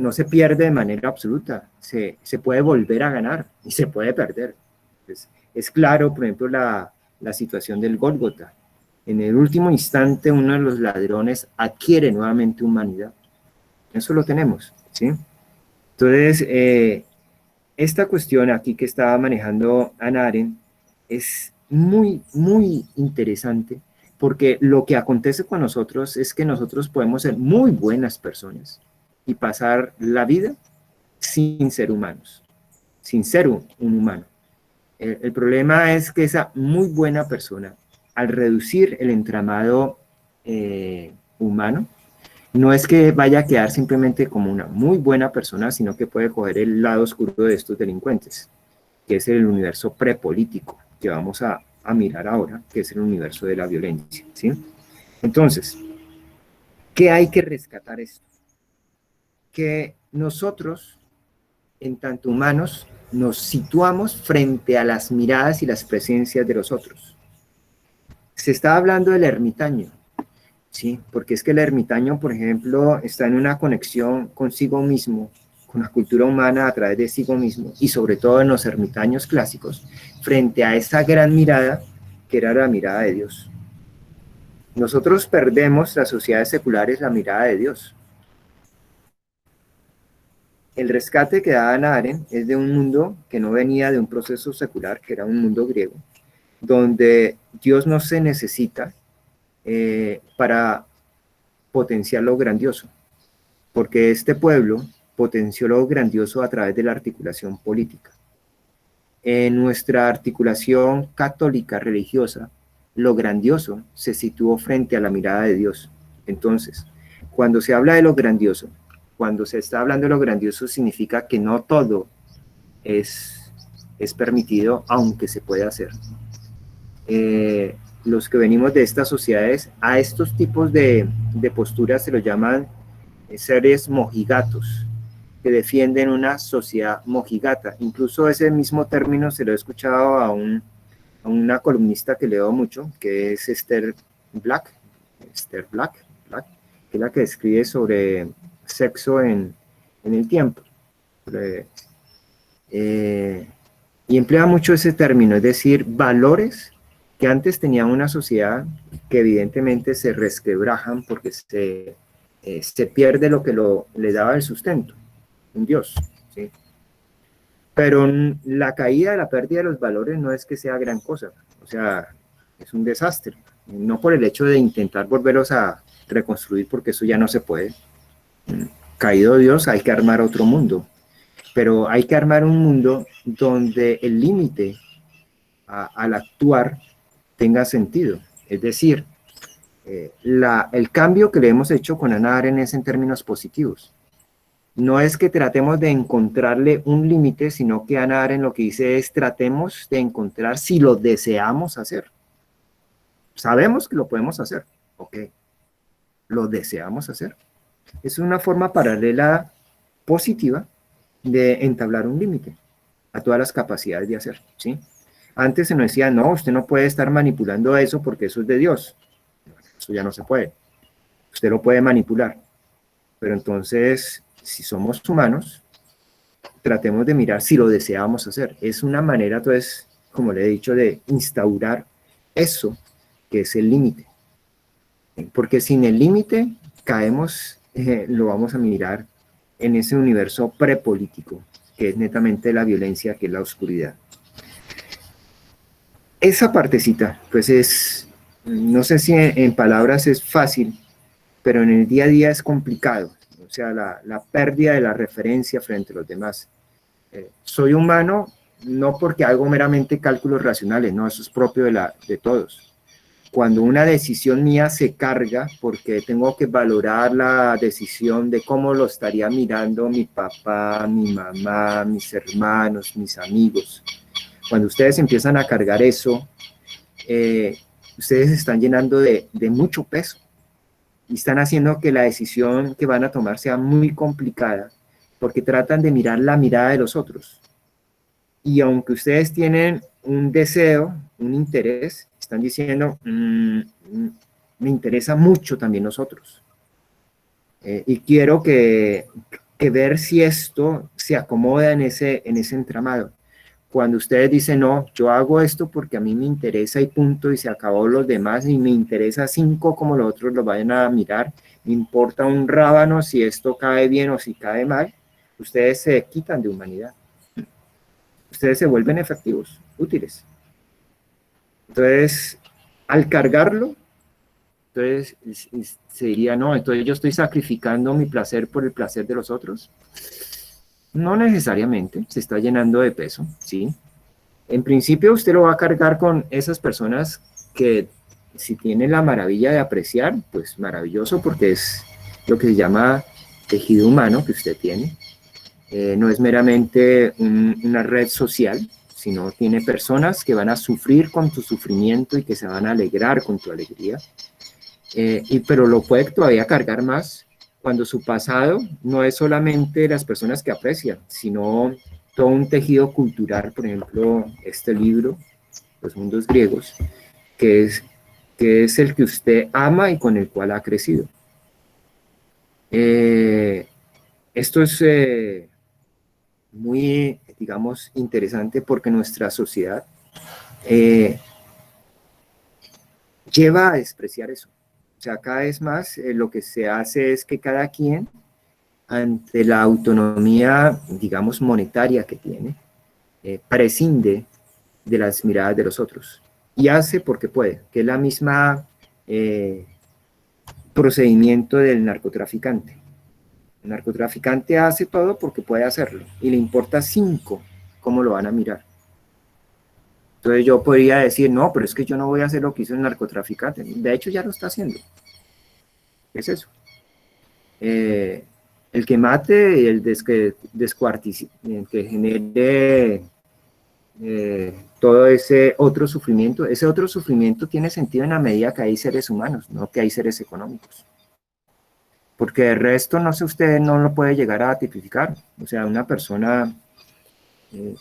no se pierde de manera absoluta, se puede volver a ganar y se puede perder. Pues, es claro, por ejemplo, la situación del Gólgota. En el último instante, uno de los ladrones adquiere nuevamente humanidad. Eso lo tenemos, ¿sí? Entonces, esta cuestión aquí que estaba manejando Hannah Arendt es muy, muy interesante porque lo que acontece con nosotros es que nosotros podemos ser muy buenas personas y pasar la vida sin ser humanos, sin ser un humano. El problema es que esa muy buena persona, al reducir el entramado humano, no es que vaya a quedar simplemente como una muy buena persona, sino que puede coger el lado oscuro de estos delincuentes, que es el universo prepolítico, que vamos a mirar ahora, que es el universo de la violencia, ¿sí? Entonces, ¿qué hay que rescatar esto? Que nosotros, en tanto humanos, nos situamos frente a las miradas y las presencias de los otros. Se está hablando del ermitaño, ¿sí? Porque es que el ermitaño, por ejemplo, está en una conexión consigo mismo, con la cultura humana a través de sí mismo, y sobre todo en los ermitaños clásicos, frente a esa gran mirada que era la mirada de Dios. Nosotros perdemos, las sociedades seculares, la mirada de Dios. El rescate que da Hannah Arendt es de un mundo que no venía de un proceso secular, que era un mundo griego, donde Dios no se necesita para potenciar lo grandioso, porque este pueblo potenció lo grandioso a través de la articulación política. En nuestra articulación católica religiosa, lo grandioso se situó frente a la mirada de Dios. Entonces, cuando se habla de lo grandioso, cuando se está hablando de lo grandioso, significa que no todo es permitido, aunque se puede hacer. Los que venimos de estas sociedades, a estos tipos de posturas se los llaman seres mojigatos, que defienden una sociedad mojigata. Incluso ese mismo término se lo he escuchado a una columnista que leo mucho, que es Esther Black, que es la que escribe sobre sexo en en el tiempo. Y emplea mucho ese término, es decir, valores que antes tenía una sociedad que evidentemente se resquebrajan porque se pierde lo que le daba el sustento, un Dios, ¿sí? Pero la caída, la pérdida de los valores no es que sea gran cosa, o sea, es un desastre, no por el hecho de intentar volverlos a reconstruir, porque eso ya no se puede. Caído Dios, hay que armar otro mundo, pero hay que armar un mundo donde el límite al actuar tenga sentido, es decir, el cambio que le hemos hecho con Hannah Arendt es en términos positivos. No es que tratemos de encontrarle un límite, sino que Hannah Arendt lo que dice es tratemos de encontrar si lo deseamos hacer. Sabemos que lo podemos hacer, ok, lo deseamos hacer. Es una forma paralela positiva de entablar un límite a todas las capacidades de hacer, ¿sí? Antes se nos decía, no, usted no puede estar manipulando eso porque eso es de Dios. Eso ya no se puede. Usted lo puede manipular. Pero entonces, si somos humanos, tratemos de mirar si lo deseamos hacer. Es una manera, entonces, como le he dicho, de instaurar eso que es el límite. Porque sin el límite caemos, lo vamos a mirar en ese universo prepolítico, que es netamente la violencia, que es la oscuridad. Esa partecita, pues no sé si en palabras es fácil, pero en el día a día es complicado. O sea, la pérdida de la referencia frente a los demás. Soy humano no porque hago meramente cálculos racionales, no, eso es propio de todos. Cuando una decisión mía se carga porque tengo que valorar la decisión de cómo lo estaría mirando mi papá, mi mamá, mis hermanos, mis amigos. Cuando ustedes empiezan a cargar eso, ustedes están llenando de mucho peso y están haciendo que la decisión que van a tomar sea muy complicada porque tratan de mirar la mirada de los otros. Y aunque ustedes tienen un deseo, un interés, están diciendo, me interesa mucho también los otros. Y quiero que ver si esto se acomoda en ese entramado. Cuando ustedes dicen, no, yo hago esto porque a mí me interesa y punto, y se acabó los demás, y me interesa 5 como los otros lo vayan a mirar, me importa un rábano si esto cae bien o si cae mal, ustedes se quitan de humanidad. Ustedes se vuelven efectivos, útiles. Entonces, al cargarlo, entonces se diría, no, entonces yo estoy sacrificando mi placer por el placer de los otros. No necesariamente, se está llenando de peso, ¿sí? En principio usted lo va a cargar con esas personas que si tienen la maravilla de apreciar, pues maravilloso, porque es lo que se llama tejido humano que usted tiene. No es meramente una red social, sino tiene personas que van a sufrir con tu sufrimiento y que se van a alegrar con tu alegría. Pero lo puede todavía cargar más cuando su pasado no es solamente las personas que aprecian, sino todo un tejido cultural, por ejemplo, este libro, Los Mundos Griegos, que es el que usted ama y con el cual ha crecido. Esto es muy, digamos, interesante porque nuestra sociedad lleva a despreciar eso. O sea, cada vez más lo que se hace es que cada quien, ante la autonomía, digamos, monetaria que tiene, prescinde de las miradas de los otros y hace porque puede, que es la misma procedimiento del narcotraficante. El narcotraficante hace todo porque puede hacerlo y le importa 5 cómo lo van a mirar. Entonces yo podría decir, no, pero es que yo no voy a hacer lo que hizo el narcotraficante. De hecho ya lo está haciendo. ¿Qué es eso? El que mate, el descuartice, el que genere todo ese otro sufrimiento tiene sentido en la medida que hay seres humanos, no que hay seres económicos. Porque el resto, no sé, usted no lo puede llegar a tipificar. O sea, una persona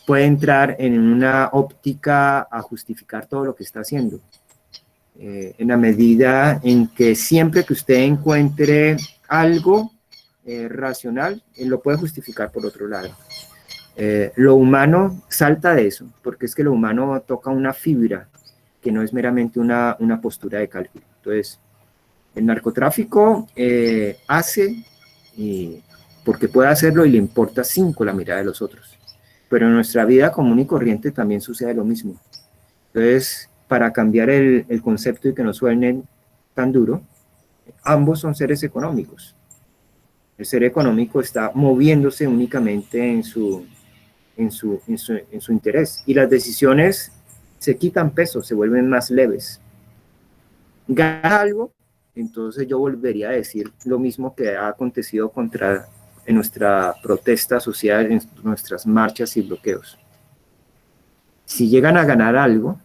puede entrar en una óptica a justificar todo lo que está haciendo. En la medida en que siempre que usted encuentre algo racional lo puede justificar por otro lado. Lo humano salta de eso, porque es que lo humano toca una fibra que no es meramente una postura de cálculo. Entonces, el narcotráfico hace porque puede hacerlo y le importa 5 la mirada de los otros. Pero en nuestra vida común y corriente también sucede lo mismo. Entonces, para cambiar el concepto y que no suene tan duro, ambos son seres económicos. El ser económico está moviéndose únicamente en su interés. Y las decisiones se quitan peso, se vuelven más leves. Gana algo, entonces yo volvería a decir lo mismo que ha acontecido en nuestra protesta social, en nuestras marchas y bloqueos. Si llegan a ganar algo,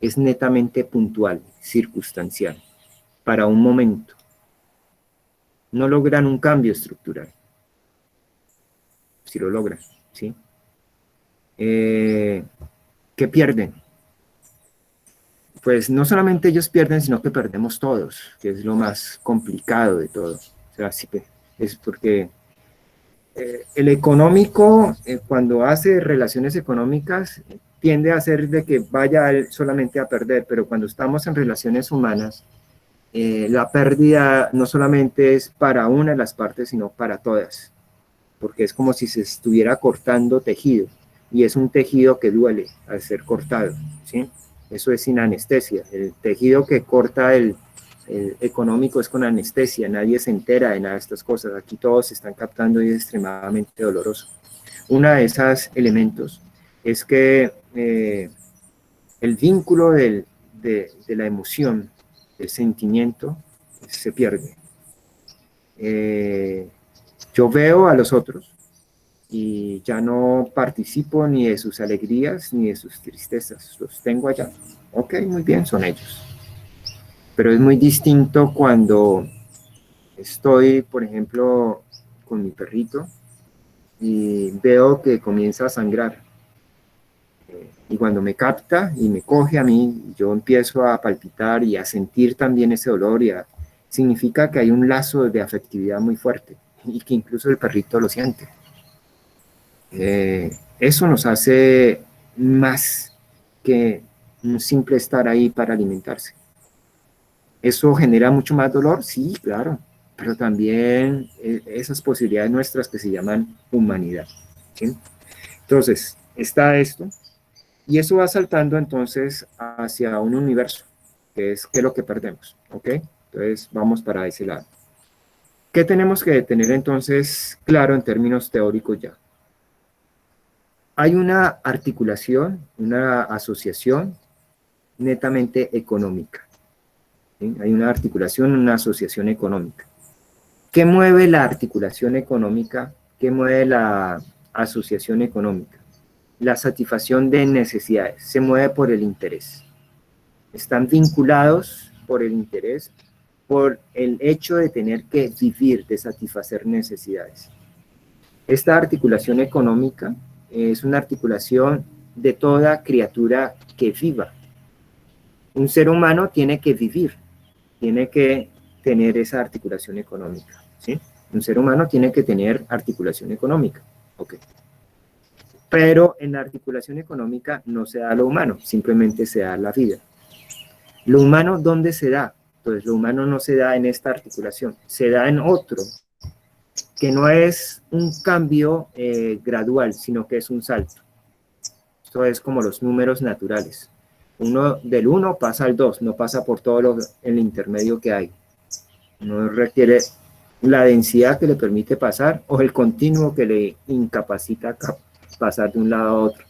es netamente puntual, circunstancial, para un momento. No logran un cambio estructural. Si lo logran, ¿sí? ¿Qué pierden? Pues no solamente ellos pierden, sino que perdemos todos, que es lo más complicado de todo. O sea, sí, es porque el económico, cuando hace relaciones económicas, tiende a hacer de que vaya él solamente a perder, pero cuando estamos en relaciones humanas, la pérdida no solamente es para una de las partes, sino para todas, porque es como si se estuviera cortando tejido, y es un tejido que duele al ser cortado, ¿sí? Eso es sin anestesia. El tejido que corta el económico es con anestesia, nadie se entera de nada de estas cosas, aquí todos se están captando y es extremadamente doloroso. Uno de esos elementos es que el vínculo de la emoción, del sentimiento, se pierde. Yo veo a los otros y ya no participo ni de sus alegrías ni de sus tristezas, los tengo allá. Ok, muy bien, son ellos. Pero es muy distinto cuando estoy, por ejemplo, con mi perrito y veo que comienza a sangrar. Y cuando me capta y me coge a mí, yo empiezo a palpitar y a sentir también ese dolor significa que hay un lazo de afectividad muy fuerte y que incluso el perrito lo siente. Eso nos hace más que un simple estar ahí para alimentarse. ¿Eso genera mucho más dolor? Sí, claro, pero también esas posibilidades nuestras que se llaman humanidad, ¿sí? Entonces, está esto, y eso va saltando entonces hacia un universo, que es lo que perdemos, ¿ok? Entonces, vamos para ese lado. ¿Qué tenemos que tener entonces claro en términos teóricos ya? Hay una articulación, una asociación netamente económica. ¿Sí? Hay una articulación, una asociación económica. ¿Qué mueve la articulación económica? ¿Qué mueve la asociación económica? La satisfacción de necesidades. Se mueve por el interés. Están vinculados por el interés, por el hecho de tener que vivir, de satisfacer necesidades. Esta articulación económica es una articulación de toda criatura que viva. Un ser humano tiene que vivir, tiene que tener esa articulación económica, ¿sí? Un ser humano tiene que tener articulación económica, ok. Pero en la articulación económica no se da lo humano, simplemente se da la vida. Lo humano, ¿dónde se da? Entonces, lo humano no se da en esta articulación, se da en otro, que no es un cambio gradual, sino que es un salto. Esto es como los números naturales. Del 1 pasa al 2, no pasa por todo el intermedio que hay. No requiere la densidad que le permite pasar o el continuo que le incapacita pasar de un lado a otro.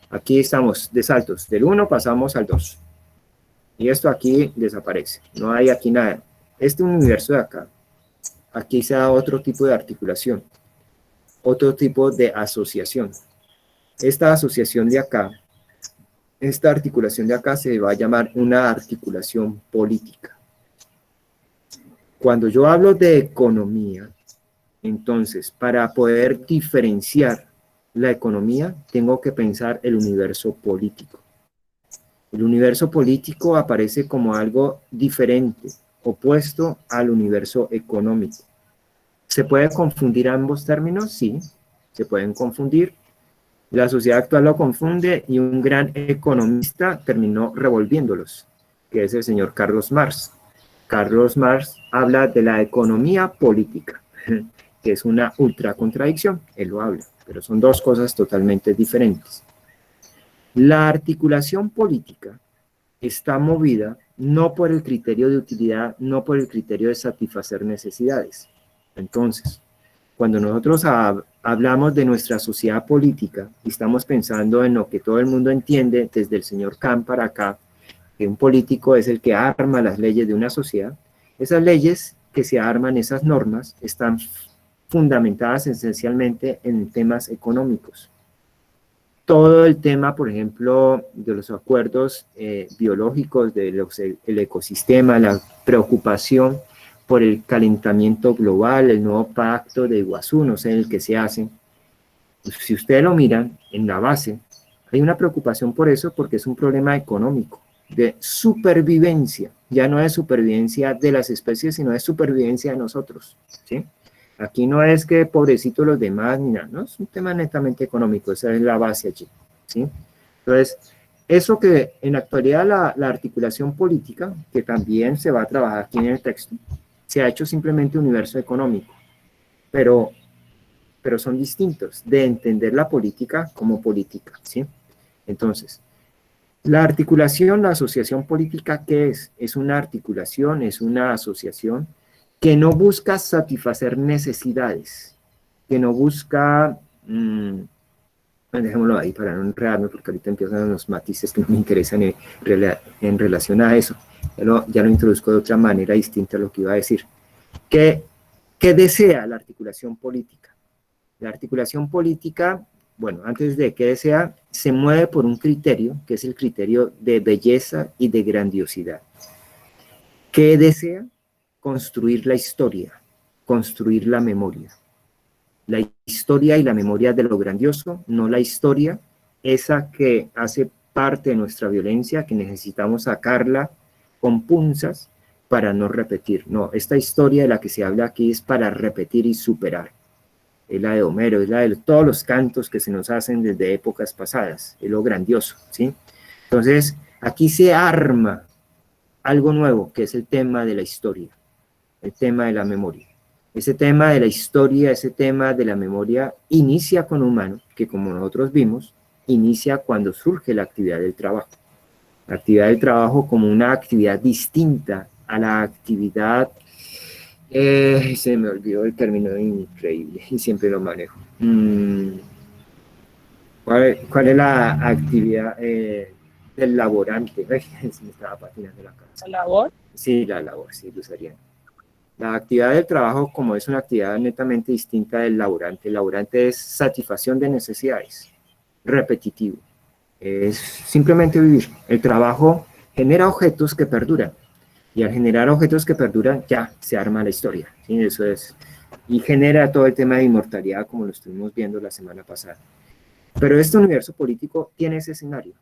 Aquí estamos de saltos, del 1 pasamos al 2. Y esto aquí desaparece, no hay aquí nada. Este universo de acá, aquí se da otro tipo de articulación, otro tipo de asociación. Esta asociación de acá, esta articulación de acá se va a llamar una articulación política. Cuando yo hablo de economía, entonces, para poder diferenciar la economía, tengo que pensar el universo político. El universo político aparece como algo diferente, opuesto al universo económico. ¿Se puede confundir ambos términos? Sí, se pueden confundir. La sociedad actual lo confunde y un gran economista terminó revolviéndolos, que es el señor Carlos Marx. Carlos Marx habla de la economía política, que es una ultra contradicción, él lo habla, pero son dos cosas totalmente diferentes. La articulación política está movida no por el criterio de utilidad, no por el criterio de satisfacer necesidades. Entonces, cuando nosotros hablamos de nuestra sociedad política y estamos pensando en lo que todo el mundo entiende desde el señor Kant para acá, que un político es el que arma las leyes de una sociedad, esas leyes que se arman, esas normas, están fundamentadas esencialmente en temas económicos. Todo el tema, por ejemplo, de los acuerdos biológicos, del ecosistema, la preocupación por el calentamiento global, el nuevo pacto de Iguazú, no sé, el que se hace. Pues, si ustedes lo miran en la base, hay una preocupación por eso porque es un problema económico, de supervivencia, ya no es supervivencia de las especies, sino de supervivencia de nosotros, ¿sí? Aquí no es que pobrecitos los demás, ni nada, no, es un tema netamente económico, esa es la base allí, ¿sí? Entonces, eso que en la actualidad la articulación política, que también se va a trabajar aquí en el texto, se ha hecho simplemente universo económico, pero son distintos de entender la política como política, ¿sí? Entonces, la articulación, la asociación política, ¿qué es? Es una articulación, es una asociación que no busca satisfacer necesidades, que no busca, dejémoslo ahí para no enredarme, porque ahorita empiezan los matices que me interesan en relación a eso. Ya lo introduzco de otra manera distinta a lo que iba a decir. ¿Qué desea la articulación política? La articulación política, bueno, antes de que desea, se mueve por un criterio, que es el criterio de belleza y de grandiosidad. ¿Qué desea? Construir la historia, construir la memoria. La historia y la memoria de lo grandioso, no la historia, esa que hace parte de nuestra violencia, que necesitamos sacarla con punzas para no repetir. No, esta historia de la que se habla aquí es para repetir y superar. Es la de Homero, es la de todos los cantos que se nos hacen desde épocas pasadas, es lo grandioso, ¿sí? Entonces, aquí se arma algo nuevo, que es el tema de la historia, el tema de la memoria. Ese tema de la historia, ese tema de la memoria, inicia con humano, que como nosotros vimos, inicia cuando surge la actividad del trabajo. La actividad del trabajo como una actividad distinta a la actividad, se me olvidó el término increíble y siempre lo manejo. ¿Cuál es la actividad del laborante? Se me estaba patinando la cabeza. ¿La labor? Sí, la labor, sí, lo usaría. La actividad del trabajo, como es una actividad netamente distinta del laborante, el laborante es satisfacción de necesidades, repetitivo, es simplemente vivir. El trabajo genera objetos que perduran, y al generar objetos que perduran, ya se arma la historia, ¿sí? Eso es, y genera todo el tema de inmortalidad, como lo estuvimos viendo la semana pasada. Pero este universo político tiene ese escenario.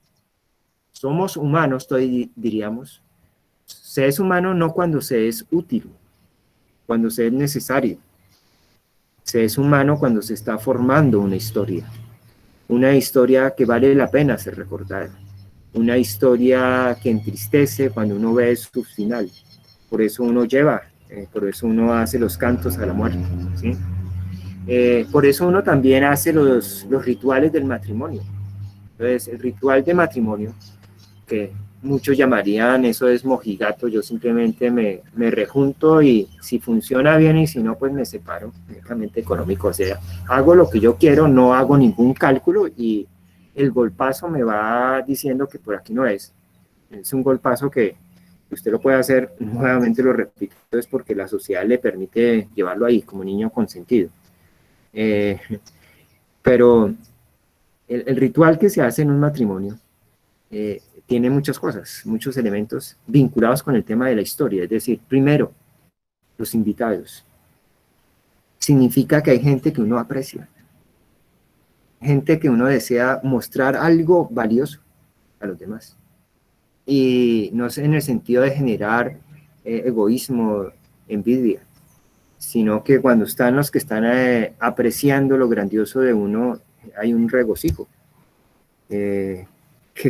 Somos humanos, diríamos, se es humano no cuando se es útil, cuando se es necesario. Se es humano cuando se está formando una historia que vale la pena ser recordada, una historia que entristece cuando uno ve su final. Por eso uno por eso uno hace los cantos a la muerte, ¿sí? Por eso uno también hace los rituales del matrimonio. Entonces, el ritual de matrimonio, que muchos llamarían eso es mojigato, yo simplemente me rejunto y si funciona bien y si no, pues me separo, únicamente económico, o sea, hago lo que yo quiero, no hago ningún cálculo y el golpazo me va diciendo que por aquí no es un golpazo que usted lo puede hacer, nuevamente lo repito, es porque la sociedad le permite llevarlo ahí como niño consentido. Pero el ritual que se hace en un matrimonio tiene muchas cosas, muchos elementos vinculados con el tema de la historia. Es decir, primero, los invitados. Significa que hay gente que uno aprecia, gente que uno desea mostrar algo valioso a los demás. Y no es en el sentido de generar egoísmo, envidia, sino que cuando están los que están apreciando lo grandioso de uno, hay un regocijo, que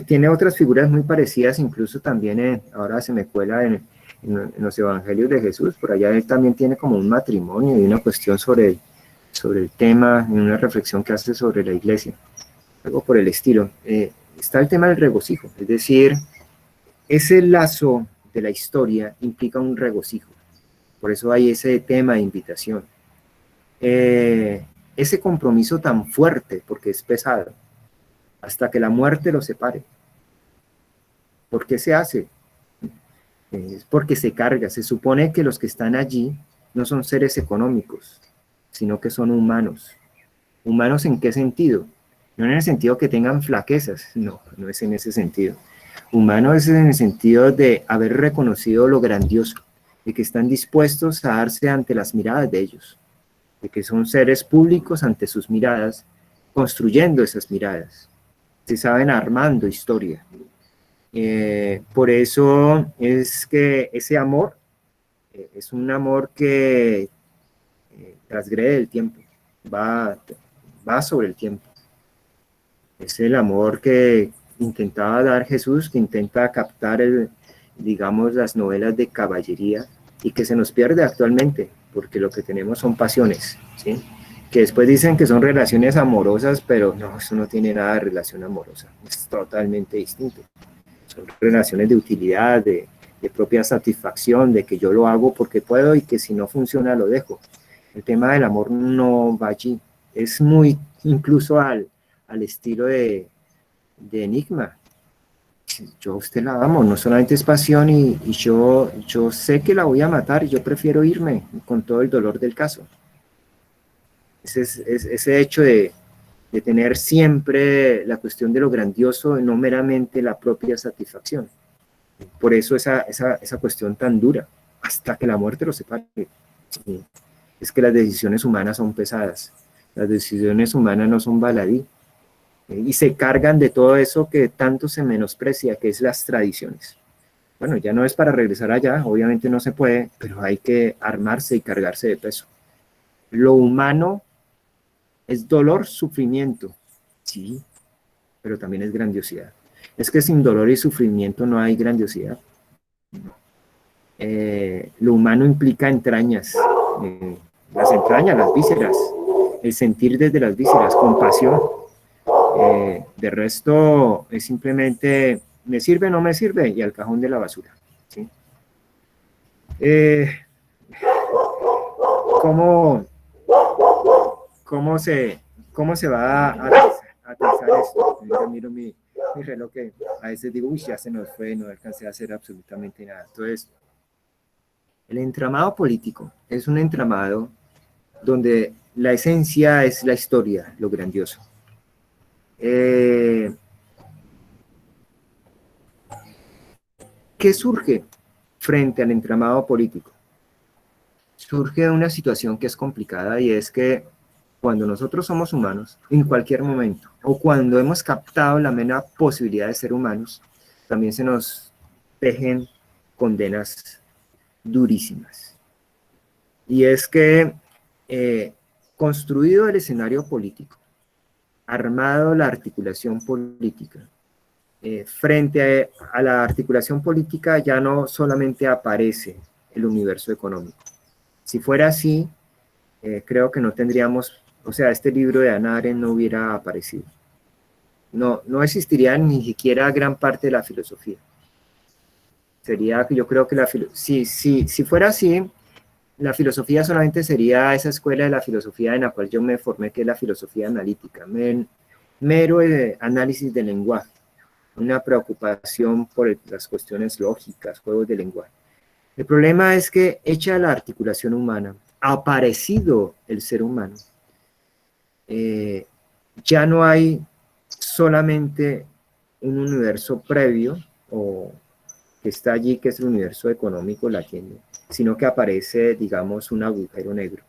tiene otras figuras muy parecidas, incluso también ahora se me cuela en los evangelios de Jesús, por allá él también tiene como un matrimonio y una cuestión sobre el tema, en una reflexión que hace sobre la iglesia, algo por el estilo. Está el tema del regocijo, es decir, ese lazo de la historia implica un regocijo, por eso hay ese tema de invitación. Ese compromiso tan fuerte, porque es pesado, hasta que la muerte lo separe. ¿Por qué se hace? Es porque se carga. Se supone que los que están allí no son seres económicos, sino que son humanos. ¿Humanos en qué sentido? No en el sentido que tengan flaquezas, no, no es en ese sentido. Humano es en el sentido de haber reconocido lo grandioso, de que están dispuestos a darse ante las miradas de ellos, de que son seres públicos ante sus miradas, construyendo esas miradas, se saben armando historia. Por eso es que ese amor es un amor que transgrede el tiempo, va sobre el tiempo. Es el amor que intentaba dar Jesús, que intenta captar, digamos, las novelas de caballería y que se nos pierde actualmente, porque lo que tenemos son pasiones, ¿sí? Que después dicen que son relaciones amorosas, pero no, eso no tiene nada de relación amorosa, es totalmente distinto. Son relaciones de utilidad, de propia satisfacción, de que yo lo hago porque puedo y que si no funciona lo dejo. El tema del amor no va allí, es muy incluso al estilo de Enigma. Yo a usted la amo, no solamente es pasión y yo sé que la voy a matar y yo prefiero irme con todo el dolor del caso. Ese hecho de tener siempre la cuestión de lo grandioso, no meramente la propia satisfacción. Por eso esa cuestión tan dura, hasta que la muerte lo separe. Sí. Es que las decisiones humanas son pesadas, las decisiones humanas no son baladí, y se cargan de todo eso que tanto se menosprecia, que es las tradiciones. Bueno, ya no es para regresar allá, obviamente no se puede, pero hay que armarse y cargarse de peso. Lo humano es dolor, sufrimiento, sí, pero también es grandiosidad. Es que sin dolor y sufrimiento no hay grandiosidad. Lo humano implica entrañas, las entrañas, las vísceras, el sentir desde las vísceras, compasión. De resto es simplemente me sirve, no me sirve y al cajón de la basura, ¿sí? ¿Cómo se va a pensar esto? Yo miro mi reloj que a veces digo, uy, ya se nos fue, no alcancé a hacer absolutamente nada. Entonces, el entramado político es un entramado donde la esencia es la historia, lo grandioso. ¿Qué surge frente al entramado político? Surge una situación que es complicada y es que cuando nosotros somos humanos, en cualquier momento, o cuando hemos captado la mera posibilidad de ser humanos, también se nos tejen condenas durísimas. Y es que construido el escenario político, armado la articulación política, frente a la articulación política ya no solamente aparece el universo económico. Si fuera así, creo que no tendríamos, o sea, este libro de Hannah Arendt no hubiera aparecido. No existiría ni siquiera gran parte de la filosofía. Sería, yo creo que si fuera así, la filosofía solamente sería esa escuela de la filosofía en la cual yo me formé, que es la filosofía analítica, mero análisis del lenguaje, una preocupación por las cuestiones lógicas, juegos de lenguaje. El problema es que hecha la articulación humana, ha aparecido el ser humano, ya no hay solamente un universo previo o que está allí, que es el universo económico latino, sino que aparece, digamos, un agujero negro.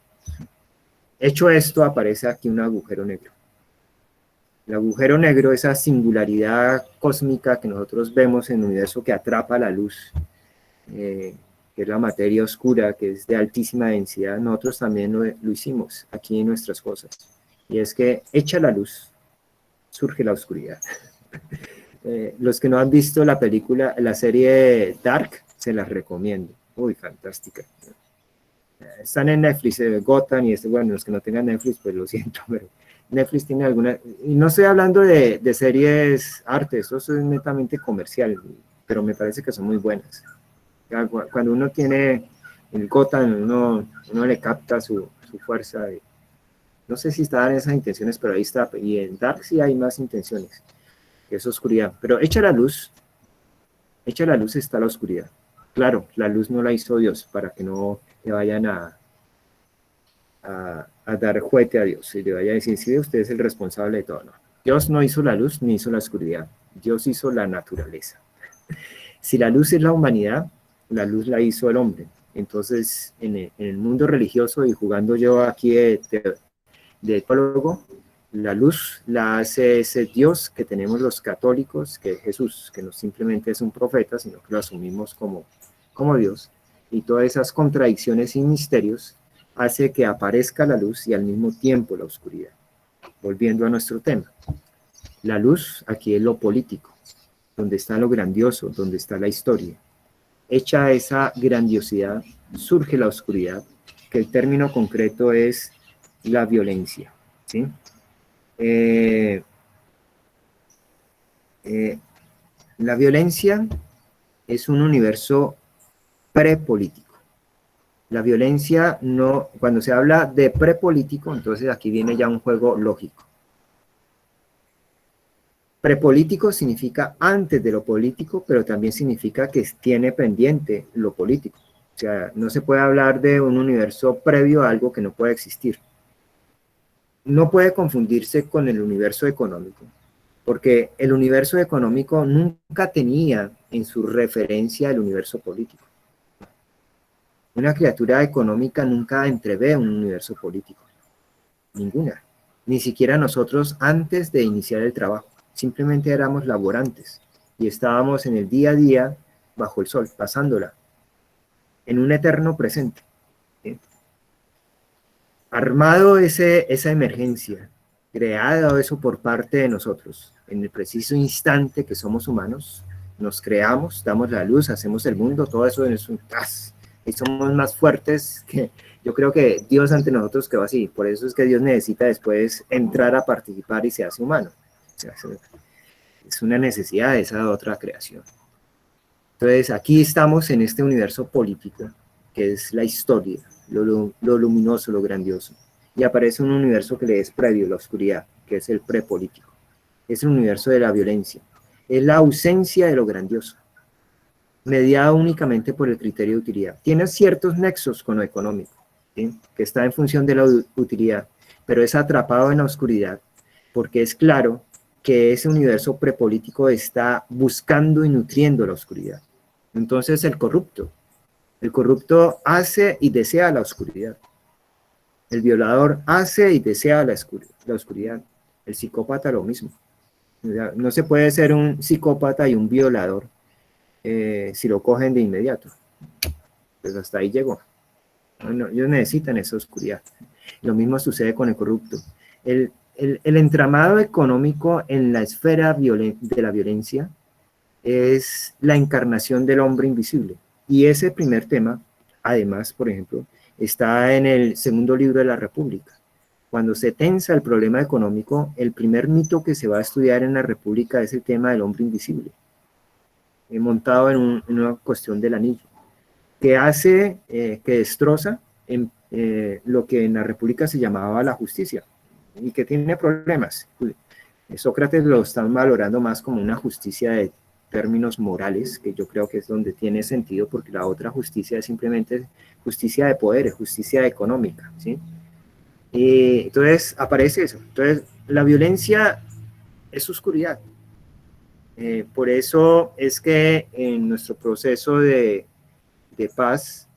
Hecho esto, aparece aquí un agujero negro. El agujero negro, esa singularidad cósmica que nosotros vemos en el universo que atrapa la luz, que que es la materia oscura, que es de altísima densidad, nosotros también lo hicimos aquí en nuestras cosas. Y es que echa la luz, surge la oscuridad. Los que no han visto la película, la serie Dark, se las recomiendo. Uy, fantástica. Están en Netflix, Gotham y bueno, los que no tengan Netflix, pues lo siento, pero Netflix tiene alguna, y no estoy hablando de series arte, eso es netamente comercial, pero me parece que son muy buenas. Cuando uno tiene el Gotham, uno le capta su fuerza. No sé si estaban esas intenciones, pero ahí está. Y en Dark sí hay más intenciones, que es oscuridad. Pero echa la luz está la oscuridad. Claro, la luz no la hizo Dios para que no le vayan a dar juguete a Dios y le vaya a decir, sí, usted es el responsable de todo. No. Dios no hizo la luz ni hizo la oscuridad. Dios hizo la naturaleza. Si la luz es la humanidad, la luz la hizo el hombre. Entonces, en el mundo religioso, y jugando yo aquí de teólogo, la luz la hace ese Dios que tenemos los católicos, que es Jesús, que no simplemente es un profeta, sino que lo asumimos como Dios. Y todas esas contradicciones y misterios hace que aparezca la luz y al mismo tiempo la oscuridad. Volviendo a nuestro tema. La luz aquí es lo político, donde está lo grandioso, donde está la historia. Hecha esa grandiosidad, surge la oscuridad, que el término concreto es la violencia, ¿sí? La violencia es un universo prepolítico. La violencia no, cuando se habla de prepolítico, entonces aquí viene ya un juego lógico. Prepolítico significa antes de lo político, pero también significa que tiene pendiente lo político. O sea, no se puede hablar de un universo previo a algo que no puede existir. No puede confundirse con el universo económico, porque el universo económico nunca tenía en su referencia el universo político. Una criatura económica nunca entrevé un universo político. Ninguna. Ni siquiera nosotros antes de iniciar el trabajo. Simplemente éramos laborantes y estábamos en el día a día bajo el sol, pasándola, en un eterno presente. ¿Sí? Armado esa emergencia, creado eso por parte de nosotros, en el preciso instante que somos humanos, nos creamos, damos la luz, hacemos el mundo, todo eso es un tras, y somos más fuertes que, yo creo que Dios ante nosotros quedó así, por eso es que Dios necesita después entrar a participar y se hace humano. O sea, es una necesidad de esa otra creación. Entonces, aquí estamos en este universo político, que es la historia, lo luminoso, lo grandioso. Y aparece un universo que le es previo, la oscuridad, que es el prepolítico. Es el universo de la violencia. Es la ausencia de lo grandioso, mediada únicamente por el criterio de utilidad. Tiene ciertos nexos con lo económico, ¿sí? Que está en función de la utilidad, pero es atrapado en la oscuridad, porque es claro que ese universo prepolítico está buscando y nutriendo la oscuridad. Entonces el corrupto hace y desea la oscuridad. El violador hace y desea la oscuridad. El psicópata lo mismo. No se puede ser un psicópata y un violador si lo cogen de inmediato. Pues hasta ahí llegó. No, ellos necesitan esa oscuridad. Lo mismo sucede con el corrupto. El entramado económico en la esfera de la violencia es la encarnación del hombre invisible. Y ese primer tema, además, por ejemplo, está en el segundo libro de la República. Cuando se tensa el problema económico, el primer mito que se va a estudiar en la República es el tema del hombre invisible, montado en una cuestión del anillo, que hace, que destroza lo que en la República se llamaba la justicia, y que tiene problemas. Sócrates lo está valorando más como una justicia de términos morales, que yo creo que es donde tiene sentido, porque la otra justicia es simplemente justicia de poder, justicia económica, ¿sí? Y entonces aparece eso. Entonces la violencia es oscuridad. Por eso es que en nuestro proceso de paz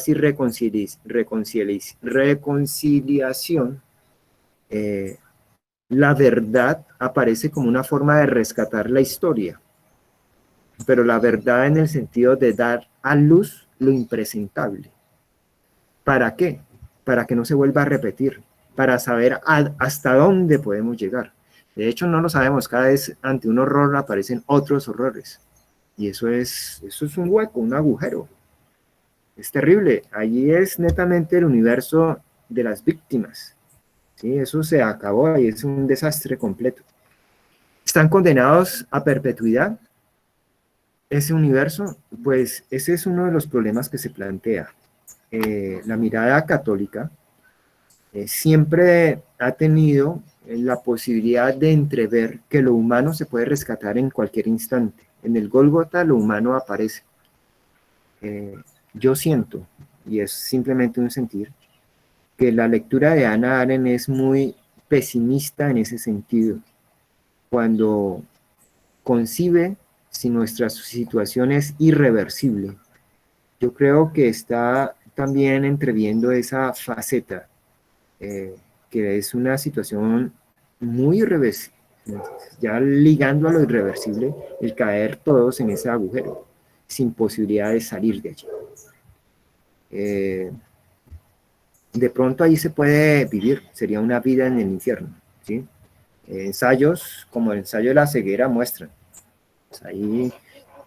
y reconciliación, la verdad aparece como una forma de rescatar la historia, pero la verdad en el sentido de dar a luz lo impresentable. ¿Para qué? Para que no se vuelva a repetir, para saber hasta dónde podemos llegar. De hecho, no lo sabemos, cada vez ante un horror aparecen otros horrores. Y eso es un hueco, un agujero. Es terrible. Allí es netamente el universo de las víctimas. ¿Sí? Eso se acabó y es un desastre completo. ¿Están condenados a perpetuidad ese universo? Pues ese es uno de los problemas que se plantea. La mirada católica siempre ha tenido la posibilidad de entrever que lo humano se puede rescatar en cualquier instante. En el Gólgota lo humano aparece. Yo siento, y es simplemente un sentir, que la lectura de Hannah Arendt es muy pesimista en ese sentido, cuando concibe si nuestra situación es irreversible. Yo creo que está también entreviendo esa faceta, que es una situación muy irreversible, ya ligando a lo irreversible, el caer todos en ese agujero, sin posibilidad de salir de allí. De pronto ahí se puede vivir, sería una vida en el infierno, ¿sí? Ensayos como el ensayo de la ceguera muestran, pues ahí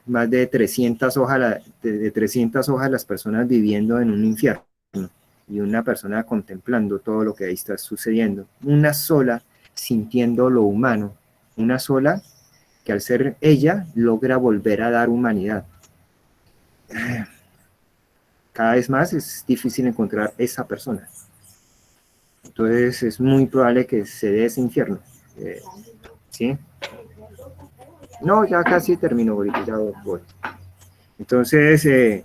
más de 300 hojas, de 300 hojas las personas viviendo en un infierno y una persona contemplando todo lo que ahí está sucediendo, una sola sintiendo lo humano, una sola que al ser ella logra volver a dar humanidad. Cada vez más es difícil encontrar esa persona. Entonces es muy probable que se dé ese infierno. ¿Sí? No, ya casi termino, ahorita ya voy. Entonces,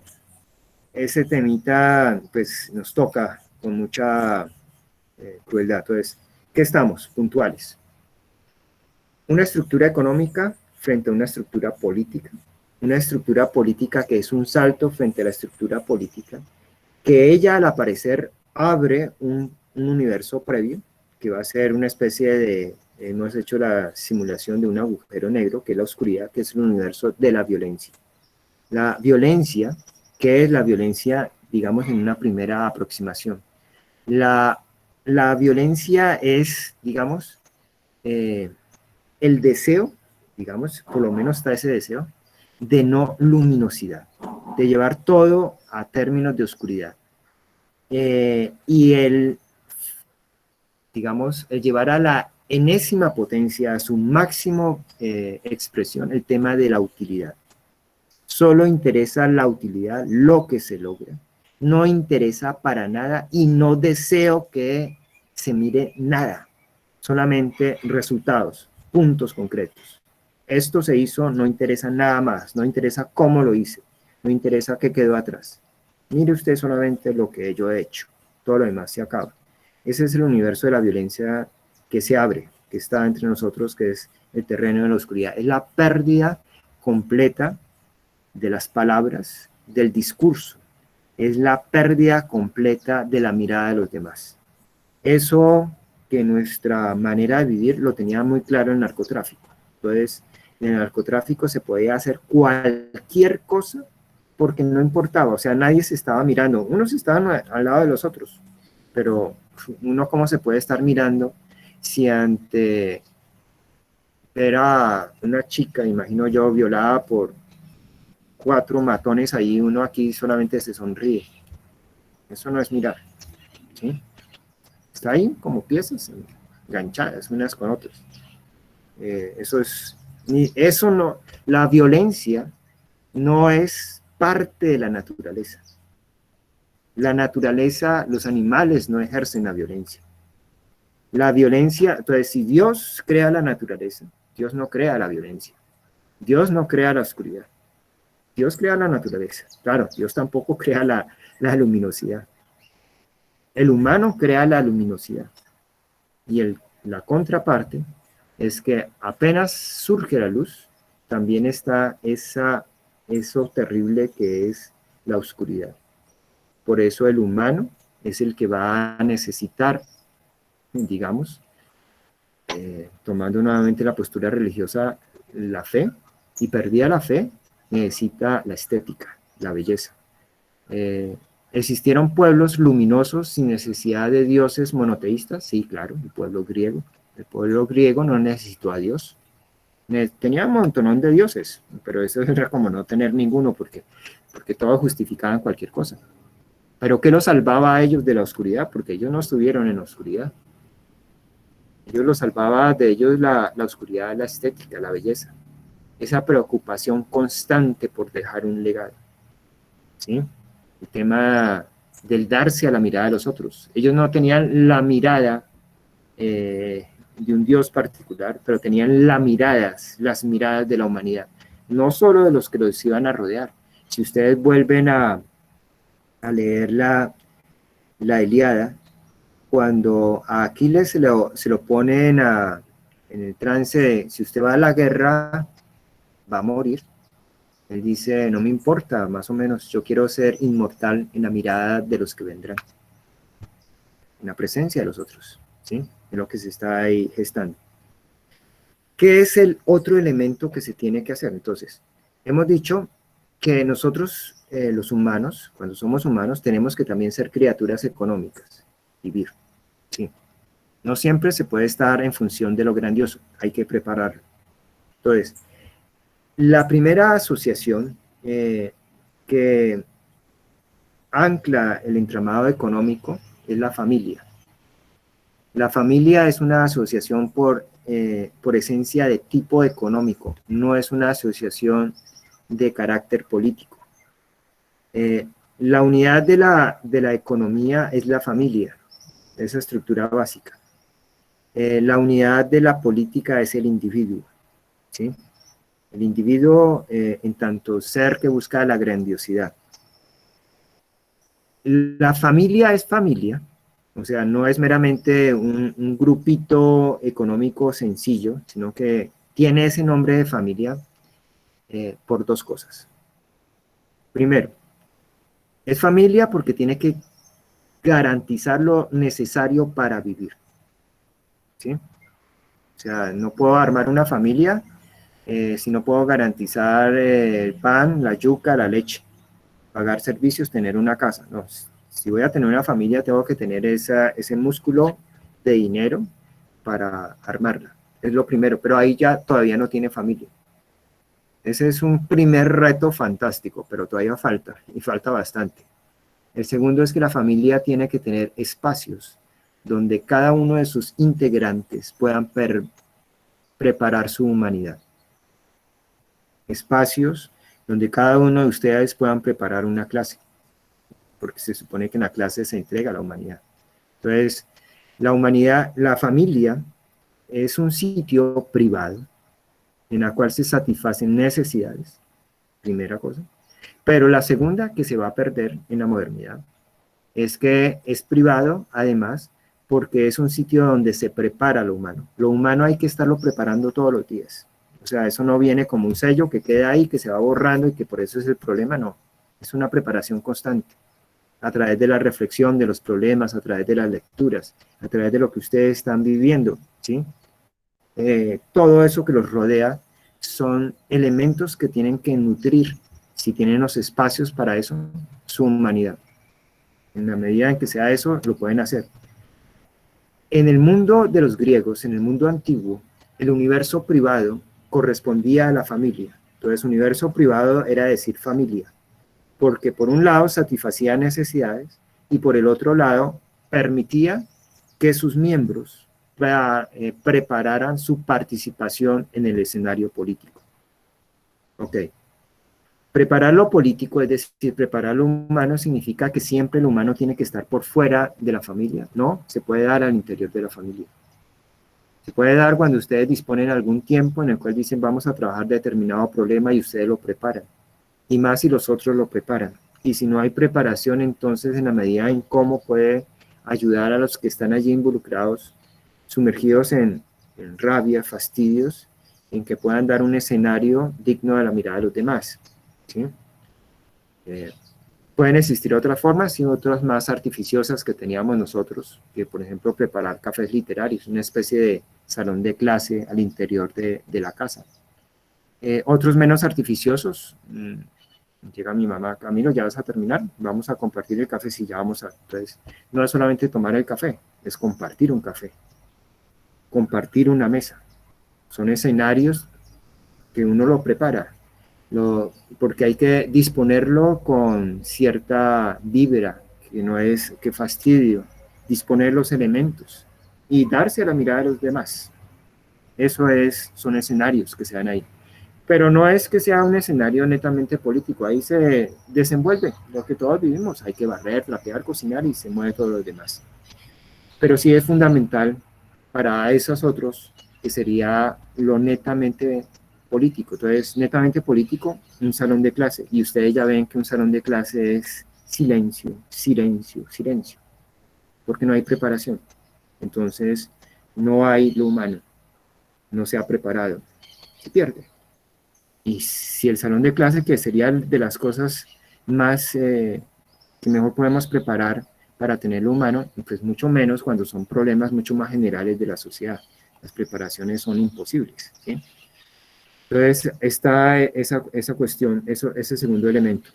ese temita, pues, nos toca con mucha crueldad. Entonces, ¿qué estamos? Puntuales. Una estructura económica frente a una estructura política. Una estructura política que es un salto frente a la estructura política, que ella, al aparecer, abre un universo previo, que va a ser una especie de, hemos hecho la simulación de un agujero negro, que es la oscuridad, que es el universo de la violencia. La violencia, ¿qué es la violencia? Digamos en una primera aproximación. La violencia es, digamos, el deseo, digamos, por lo menos está ese deseo, de no luminosidad, de llevar todo a términos de oscuridad. Y digamos, el llevar a la enésima potencia, a su máximo expresión, el tema de la utilidad. Solo interesa la utilidad, lo que se logra. No interesa para nada y no deseo que se mire nada, solamente resultados, puntos concretos. Esto se hizo, no interesa nada más, no interesa cómo lo hice, no interesa qué quedó atrás. Mire usted solamente lo que yo he hecho, todo lo demás se acaba. Ese es el universo de la violencia que se abre, que está entre nosotros, que es el terreno de la oscuridad. Es la pérdida completa de las palabras, del discurso. Es la pérdida completa de la mirada de los demás. Eso que nuestra manera de vivir lo tenía muy claro el narcotráfico. Entonces, en el narcotráfico se podía hacer cualquier cosa porque no importaba, o sea, nadie se estaba mirando, unos estaban al lado de los otros, pero uno cómo se puede estar mirando si ante era una chica, imagino yo, violada por 4 matones, ahí uno aquí solamente se sonríe. Eso no es mirar, ¿sí? Está ahí como piezas enganchadas unas con otras. Eso no, la violencia no es parte de la naturaleza. La naturaleza, los animales no ejercen la violencia. La violencia, entonces si Dios crea la naturaleza, Dios no crea la violencia. Dios no crea la oscuridad. Dios crea la naturaleza. Claro, Dios tampoco crea la luminosidad. El humano crea la luminosidad. Y la contraparte es que apenas surge la luz, también está eso terrible que es la oscuridad. Por eso el humano es el que va a necesitar, digamos, tomando nuevamente la postura religiosa, la fe, y perdida la fe, necesita la estética, la belleza. ¿Existieron pueblos luminosos sin necesidad de dioses monoteístas? Sí, claro, el pueblo griego. El pueblo griego no necesitó a Dios. Tenía un montón de dioses, pero eso era como no tener ninguno, porque todos justificaban cualquier cosa. ¿Pero qué los salvaba a ellos de la oscuridad? Porque ellos no estuvieron en la oscuridad. Ellos los salvaba de ellos la oscuridad, la estética, la belleza. Esa preocupación constante por dejar un legado. ¿Sí? El tema del darse a la mirada de los otros. Ellos no tenían la mirada de un Dios particular, pero tenían las miradas de la humanidad, no solo de los que los iban a rodear. Si ustedes vuelven a leer la Ilíada, cuando a Aquiles se lo ponen en el trance de, si usted va a la guerra, va a morir. Él dice, no me importa, más o menos, yo quiero ser inmortal en la mirada de los que vendrán, en la presencia de los otros, ¿sí? En lo que se está ahí gestando. ¿Qué es el otro elemento que se tiene que hacer? Entonces, hemos dicho que nosotros, los humanos, cuando somos humanos, tenemos que también ser criaturas económicas, vivir, ¿sí? No siempre se puede estar en función de lo grandioso, hay que prepararlo. Entonces, la primera asociación que ancla el entramado económico es la familia. La familia es una asociación por esencia de tipo económico, no es una asociación de carácter político. La unidad de la economía es la familia, esa estructura básica. La unidad de la política es el individuo, ¿sí? El individuo en tanto ser que busca la grandiosidad. La familia es familia, o sea, no es meramente un grupito económico sencillo, sino que tiene ese nombre de familia por dos cosas. Primero, es familia porque tiene que garantizar lo necesario para vivir, ¿sí? O sea, no puedo armar una familia si no puedo garantizar el pan, la yuca, la leche, pagar servicios, tener una casa. No, si voy a tener una familia, tengo que tener ese músculo de dinero para armarla. Es lo primero, pero ahí ya todavía no tiene familia. Ese es un primer reto fantástico, pero todavía falta, y falta bastante. El segundo es que la familia tiene que tener espacios donde cada uno de sus integrantes puedan preparar su humanidad. Espacios donde cada uno de ustedes puedan preparar una clase, porque se supone que en la clase se entrega a la humanidad. Entonces, la humanidad, la familia es un sitio privado en el cual se satisfacen necesidades, primera cosa. Pero la segunda que se va a perder en la modernidad es que es privado, además, porque es un sitio donde se prepara lo humano. Lo humano hay que estarlo preparando todos los días. O sea, eso no viene como un sello que queda ahí, que se va borrando y que por eso es el problema, no. Es una preparación constante, a través de la reflexión de los problemas, a través de las lecturas, a través de lo que ustedes están viviendo, ¿sí? Todo eso que los rodea son elementos que tienen que nutrir, si tienen los espacios para eso, su humanidad. En la medida en que sea eso, lo pueden hacer. En el mundo de los griegos, en el mundo antiguo, el universo privado correspondía a la familia. Entonces, universo privado era decir familia, porque por un lado satisfacía necesidades y por el otro lado permitía que sus miembros prepararan su participación en el escenario político. Ok. Preparar lo político, es decir, preparar lo humano, significa que siempre el humano tiene que estar por fuera de la familia. No, se puede dar al interior de la familia. Se puede dar cuando ustedes disponen algún tiempo en el cual dicen vamos a trabajar determinado problema y ustedes lo preparan. Y más si los otros lo preparan. Y si no hay preparación, entonces en la medida en cómo puede ayudar a los que están allí involucrados, sumergidos en rabia, fastidios, en que puedan dar un escenario digno de la mirada de los demás, ¿sí? Pueden existir otras formas y otras más artificiosas que teníamos nosotros, que por ejemplo preparar cafés literarios, una especie de salón de clase al interior de la casa. Otros menos artificiosos, Llega mi mamá, Camilo, ¿ya vas a terminar? Vamos a compartir el café, sí, ya vamos a... Entonces, no es solamente tomar el café, es compartir un café, compartir una mesa. Son escenarios que uno lo prepara, porque hay que disponerlo con cierta vibra, que no es que fastidio, disponer los elementos y darse a la mirada de los demás. Eso son escenarios que se dan ahí. Pero no es que sea un escenario netamente político, ahí se desenvuelve lo que todos vivimos, hay que barrer, trapear, cocinar y se mueve todo lo demás. Pero sí es fundamental para esos otros, que sería lo netamente político. Entonces, netamente político, un salón de clase, y ustedes ya ven que un salón de clase es silencio, silencio, silencio, porque no hay preparación. Entonces, no hay lo humano, no se ha preparado, se pierde. Y si el salón de clase, que sería de las cosas más que mejor podemos preparar para tener lo humano, pues mucho menos cuando son problemas mucho más generales de la sociedad. Las preparaciones son imposibles, ¿sí? Entonces está esa cuestión, ese segundo elemento.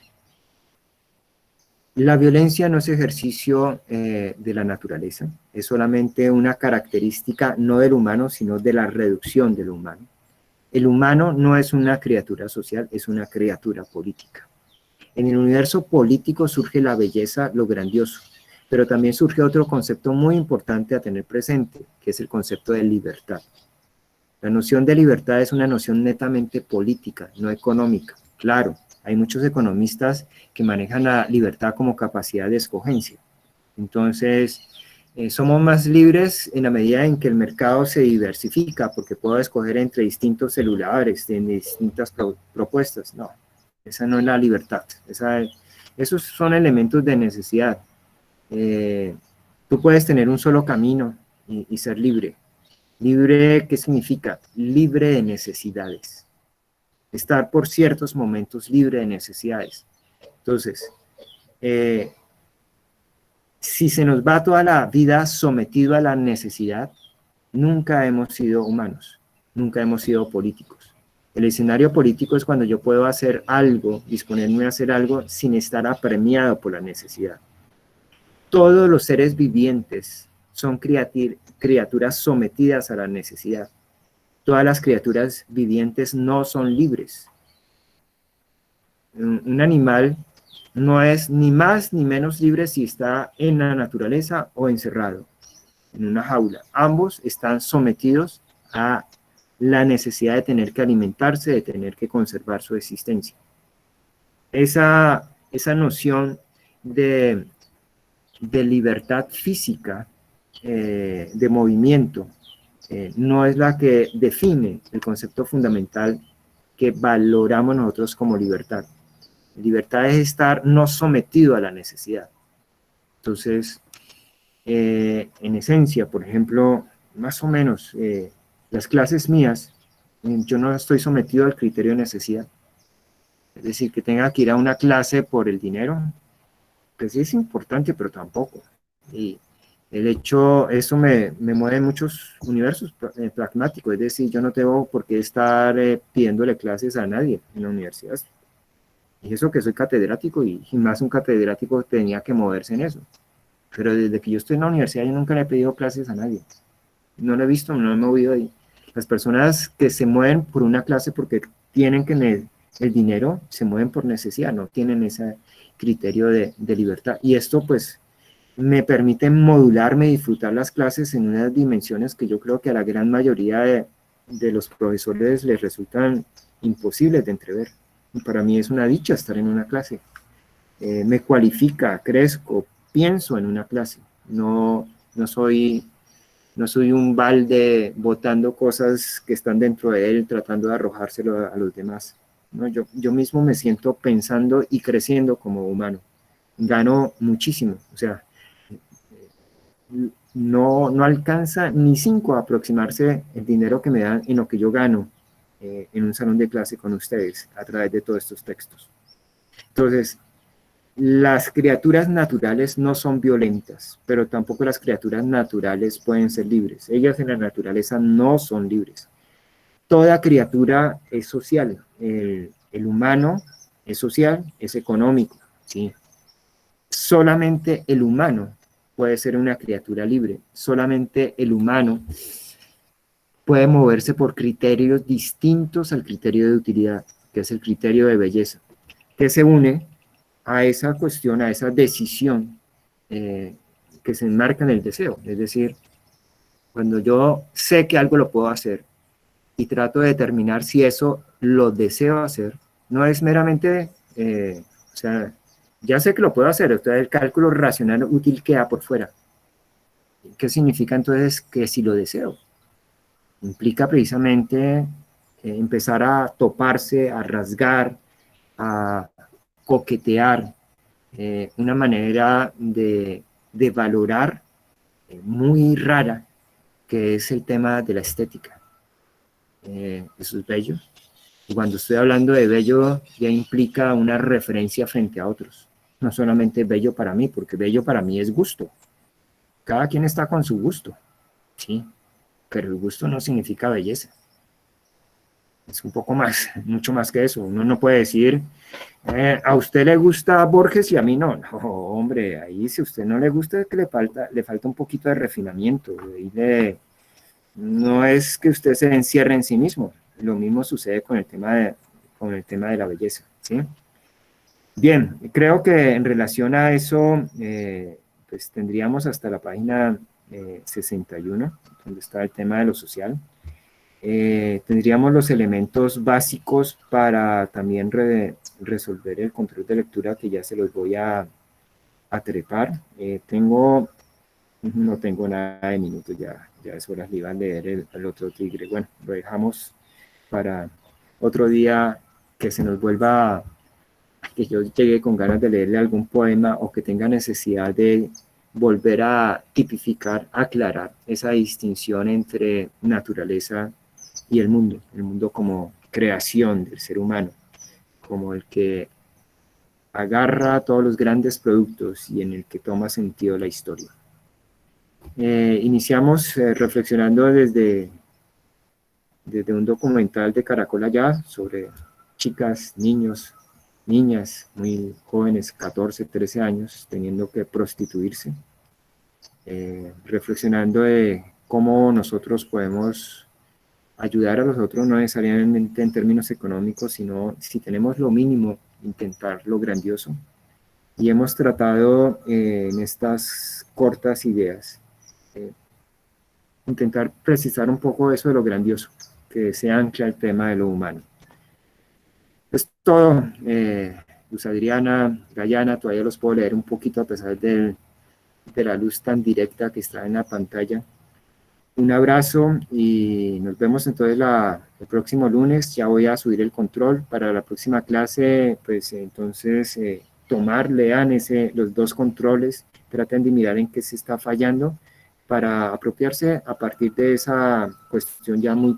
La violencia no es ejercicio de la naturaleza, es solamente una característica no del humano, sino de la reducción del humano. El humano no es una criatura social, es una criatura política. En el universo político surge la belleza, lo grandioso, pero también surge otro concepto muy importante a tener presente, que es el concepto de libertad. La noción de libertad es una noción netamente política, no económica. Claro, hay muchos economistas que manejan la libertad como capacidad de escogencia. Entonces, somos más libres en la medida en que el mercado se diversifica, porque puedo escoger entre distintos celulares, de distintas propuestas. No, esa no es la libertad. Esos son elementos de necesidad. Tú puedes tener un solo camino y ser libre. ¿Libre qué significa? Libre de necesidades. Estar por ciertos momentos libre de necesidades. Entonces, si se nos va toda la vida sometido a la necesidad, nunca hemos sido humanos, nunca hemos sido políticos. El escenario político es cuando yo puedo hacer algo, disponerme a hacer algo sin estar apremiado por la necesidad. Todos los seres vivientes son criaturas sometidas a la necesidad. Todas las criaturas vivientes no son libres. Un animal no es ni más ni menos libre si está en la naturaleza o encerrado en una jaula. Ambos están sometidos a la necesidad de tener que alimentarse, de tener que conservar su existencia. Esa noción de libertad física, de movimiento, no es la que define el concepto fundamental que valoramos nosotros como libertad. Libertad es estar no sometido a la necesidad. Entonces, en esencia, por ejemplo, más o menos, las clases mías, yo no estoy sometido al criterio de necesidad. Es decir, que tenga que ir a una clase por el dinero, pues sí es importante, pero tampoco. Y el hecho, eso me mueve en muchos universos pragmáticos, es decir, yo no tengo por qué estar pidiéndole clases a nadie en la universidad. Y eso que soy catedrático, y más un catedrático tenía que moverse en eso. Pero desde que yo estoy en la universidad yo nunca le he pedido clases a nadie. No lo he visto, no lo he movido ahí. Las personas que se mueven por una clase porque tienen que el dinero, se mueven por necesidad, no tienen ese criterio de libertad. Y esto pues me permite modularme y disfrutar las clases en unas dimensiones que yo creo que a la gran mayoría de los profesores les resultan imposibles de entrever. Y para mí es una dicha estar en una clase. Me cualifica, crezco, pienso en una clase. No soy un balde botando cosas que están dentro de él, tratando de arrojárselo a los demás. ¿No? Yo mismo me siento pensando y creciendo como humano. Gano muchísimo, o sea, no alcanza ni 5 a aproximarse el dinero que me dan en lo que yo gano en un salón de clase con ustedes a través de todos estos textos. Entonces, las criaturas naturales no son violentas, pero tampoco las criaturas naturales pueden ser libres. Ellas en la naturaleza no son libres. Toda criatura es social. El humano es social, es económico, ¿sí? Solamente el humano puede ser una criatura libre, solamente el humano puede moverse por criterios distintos al criterio de utilidad, que es el criterio de belleza, que se une a esa cuestión, a esa decisión que se enmarca en el deseo. Es decir, cuando yo sé que algo lo puedo hacer y trato de determinar si eso lo deseo hacer, no es meramente, o sea, ya sé que lo puedo hacer, esto es el cálculo racional útil queda por fuera. ¿Qué significa entonces que si lo deseo? Implica precisamente empezar a toparse, a rasgar, a coquetear, una manera de valorar muy rara, que es el tema de la estética. Eso es bello. Y cuando estoy hablando de bello, ya implica una referencia frente a otros. No solamente bello para mí, porque bello para mí es gusto. Cada quien está con su gusto, ¿sí? Pero el gusto no significa belleza. Es un poco más, mucho más que eso. Uno no puede decir, a usted le gusta Borges y a mí no. No, hombre, ahí si a usted no le gusta es que le falta un poquito de refinamiento. No es que usted se encierre en sí mismo. Lo mismo sucede con con el tema de la belleza, ¿sí? Bien, creo que en relación a eso, pues tendríamos hasta la página 61, donde está el tema de lo social. Tendríamos los elementos básicos para también resolver el control de lectura, que ya se los voy a trepar. No tengo nada de minutos, ya es hora, le iba a leer el otro tigre. Bueno, lo dejamos para otro día, que se nos vuelva, que yo llegue con ganas de leerle algún poema o que tenga necesidad de volver a tipificar, aclarar esa distinción entre naturaleza y el mundo como creación del ser humano, como el que agarra todos los grandes productos y en el que toma sentido la historia. Iniciamos reflexionando desde un documental de Caracol Allá sobre chicas, niños, niñas muy jóvenes, 14, 13 años, teniendo que prostituirse, reflexionando de cómo nosotros podemos ayudar a los otros, no necesariamente en términos económicos, sino si tenemos lo mínimo, intentar lo grandioso. Y hemos tratado en estas cortas ideas intentar precisar un poco eso de lo grandioso, que se ancla el tema de lo humano. Es todo, Luz Adriana, Gayana, todavía los puedo leer un poquito a pesar de la luz tan directa que está en la pantalla. Un abrazo y nos vemos entonces el próximo lunes. Ya voy a subir el control para la próxima clase, pues entonces lean los dos controles, traten de mirar en qué se está fallando para apropiarse a partir de esa cuestión ya muy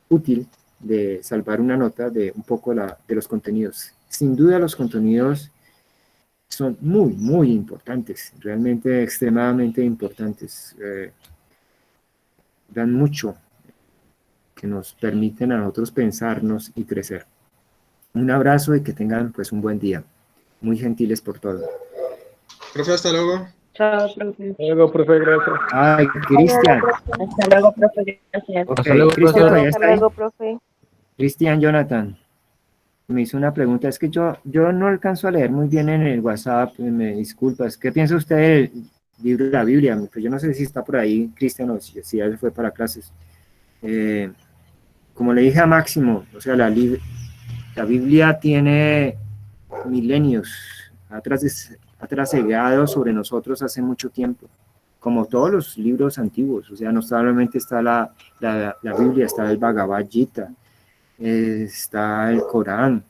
útil de salvar una nota de un poco de los contenidos. Sin duda los contenidos son muy, muy importantes, realmente extremadamente importantes. Dan mucho, que nos permiten a nosotros pensarnos y crecer. Un abrazo y que tengan pues un buen día. Muy gentiles por todo. Profe, hasta luego. Chao, profe. Hasta luego, profe, gracias. Ay, Cristian. Hasta luego, profe. Gracias. Ok, Hasta luego, Cristian profesor. todavía Hasta está ahí. luego, profe. Cristian Jonathan me hizo una pregunta. Es que yo no alcanzo a leer muy bien en el WhatsApp. Me disculpas. ¿Qué piensa usted del libro de la Biblia? Pues yo no sé si está por ahí, Cristian, o si ya fue para clases. Como le dije a Máximo, o sea, la Biblia tiene milenios, ha trasegado sobre nosotros hace mucho tiempo, como todos los libros antiguos. O sea, no solamente está la Biblia, está el Bhagavad Gita, está el Corán.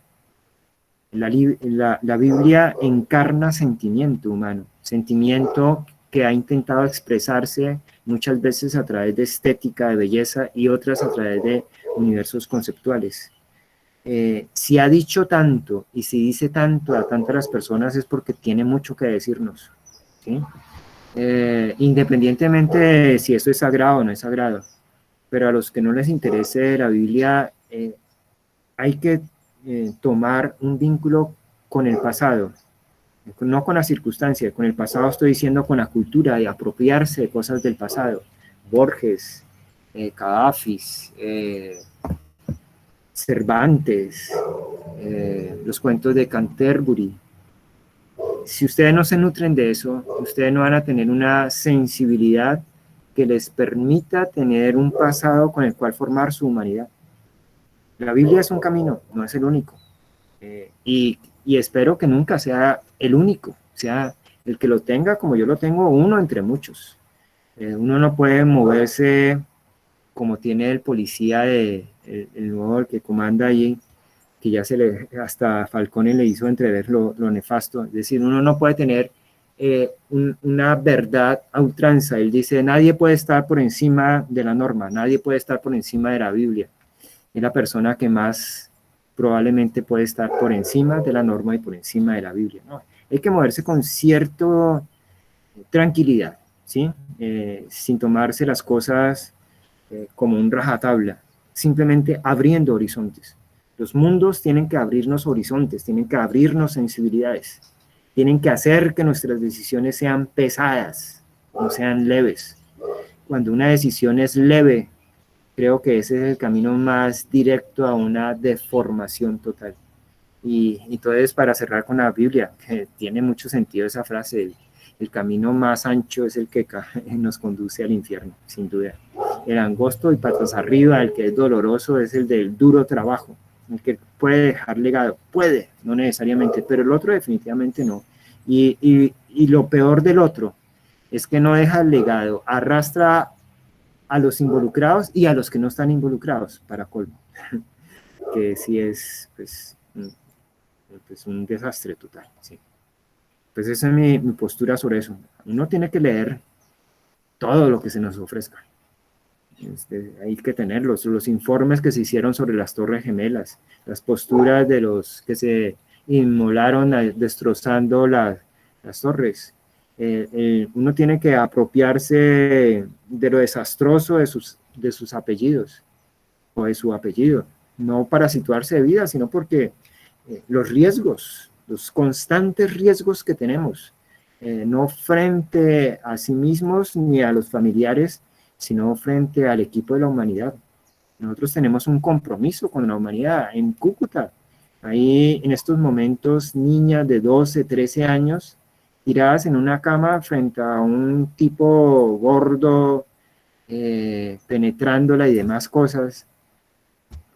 La Biblia encarna sentimiento humano, sentimiento que ha intentado expresarse muchas veces a través de estética, de belleza, y otras a través de universos conceptuales. Si ha dicho tanto y si dice tanto a tantas personas es porque tiene mucho que decirnos, ¿sí? Independientemente de si eso es sagrado o no es sagrado. Pero a los que no les interese la Biblia, hay que tomar un vínculo con el pasado, no con la circunstancia, con el pasado estoy diciendo con la cultura, de apropiarse de cosas del pasado. Borges, Cavafis, Cervantes, los cuentos de Canterbury. Si ustedes no se nutren de eso, ustedes no van a tener una sensibilidad que les permita tener un pasado con el cual formar su humanidad. La Biblia es un camino, no es el único. Y espero que nunca sea el único, sea el que lo tenga como yo lo tengo, uno entre muchos. Uno no puede moverse como tiene el policía, el nuevo el que comanda allí, que ya hasta Falcone le hizo entrever lo nefasto. Es decir, uno no puede tener una verdad a ultranza. Él dice, nadie puede estar por encima de la norma, nadie puede estar por encima de la Biblia. Es la persona que más probablemente puede estar por encima de la norma y por encima de la Biblia, ¿no? Hay que moverse con cierta tranquilidad, ¿sí? Sin tomarse las cosas como un rajatabla, simplemente abriendo horizontes. Los mundos tienen que abrirnos horizontes, tienen que abrirnos sensibilidades, tienen que hacer que nuestras decisiones sean pesadas, no sean leves. Cuando una decisión es leve, creo que ese es el camino más directo a una deformación total. Y entonces, para cerrar con la Biblia, que tiene mucho sentido esa frase, el camino más ancho es el que nos conduce al infierno, sin duda. El angosto y patas arriba, el que es doloroso, es el del duro trabajo, el que puede dejar legado, puede, no necesariamente, pero el otro definitivamente no. Y lo peor del otro es que no deja el legado, arrastra a los involucrados y a los que no están involucrados, para colmo, que sí es pues un desastre total, sí. Pues esa es mi postura sobre eso. Uno tiene que leer todo lo que se nos ofrezca. Hay que tenerlos, los informes que se hicieron sobre las Torres Gemelas, las posturas de los que se inmolaron destrozando las torres. Uno tiene que apropiarse de lo desastroso de sus apellidos, o de su apellido, no para situarse de vida, sino porque los riesgos, los constantes riesgos que tenemos, no frente a sí mismos ni a los familiares, sino frente al equipo de la humanidad. Nosotros tenemos un compromiso con la humanidad. En Cúcuta, ahí en estos momentos, niñas de 12, 13 años, tiradas en una cama frente a un tipo gordo, penetrándola y demás cosas.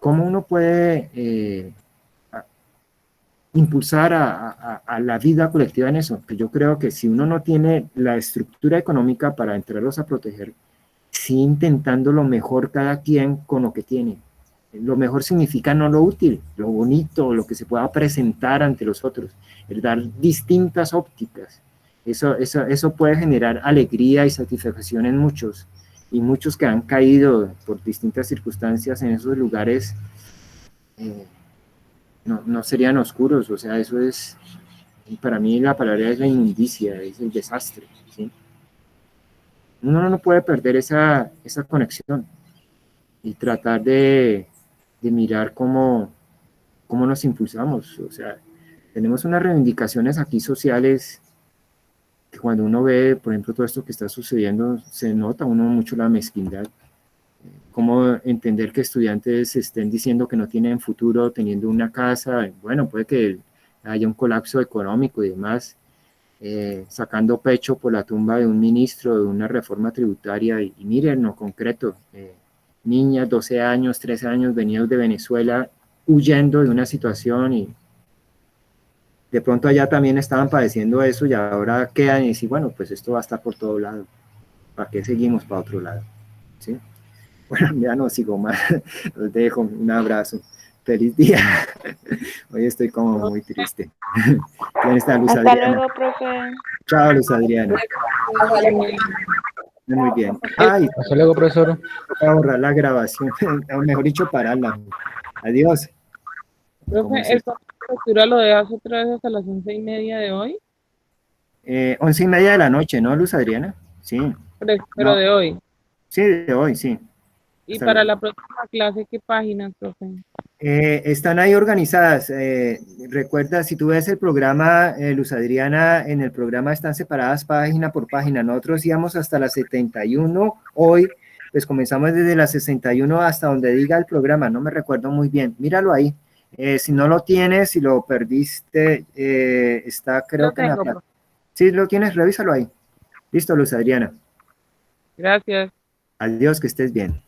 ¿Cómo uno puede impulsar a la vida colectiva en eso? Pues yo creo que si uno no tiene la estructura económica para entrarlos a proteger, sí intentando lo mejor cada quien con lo que tiene. Lo mejor significa no lo útil, lo bonito, lo que se pueda presentar ante los otros, el dar distintas ópticas. Eso puede generar alegría y satisfacción en muchos, y muchos que han caído por distintas circunstancias en esos lugares no serían oscuros. O sea, eso es, para mí la palabra es la inmundicia, es el desastre, ¿sí? Uno no puede perder esa conexión y tratar de mirar cómo nos impulsamos. O sea, tenemos unas reivindicaciones aquí sociales que cuando uno ve, por ejemplo, todo esto que está sucediendo, se nota uno mucho la mezquindad. Cómo entender que estudiantes estén diciendo que no tienen futuro teniendo una casa. Bueno, puede que haya un colapso económico y demás, sacando pecho por la tumba de un ministro, de una reforma tributaria, y miren lo concreto, niñas, 12 años, 13 años, venidos de Venezuela, huyendo de una situación, y de pronto allá también estaban padeciendo eso, y ahora quedan y dicen, bueno, pues esto va a estar por todo lado, ¿para qué seguimos para otro lado? ¿Sí? Bueno, ya no sigo más, los dejo, un abrazo, feliz día. Hoy estoy como muy triste. ¿Quién está, Luz Hasta Adriana? luego, profe. Chao, Luz Adriana. Muy bien. Ay, Hasta luego, profesor. voy a borrar la grabación, o mejor dicho, pararla. Adiós. ¿Cómo es Profe, esto? ¿esta lectura lo dejas otra vez hasta las 11:30 de hoy? 11:30 de la noche, ¿no, Luz Adriana? Sí. Pero No. de hoy. Sí, de hoy, sí. Y Hasta para luego. la próxima clase, ¿qué páginas, profe? Están ahí organizadas. Recuerda, si tú ves el programa, Luz Adriana, en el programa están separadas página por página. Nosotros íbamos hasta la 71. Hoy, pues comenzamos desde la 61 hasta donde diga el programa. No me recuerdo muy bien. Míralo ahí. Si no lo tienes, si lo perdiste, está creo Lo que en la tengo, plata. profe. Sí, lo tienes, revísalo ahí. Listo, Luz Adriana. Gracias. Adiós, que estés bien.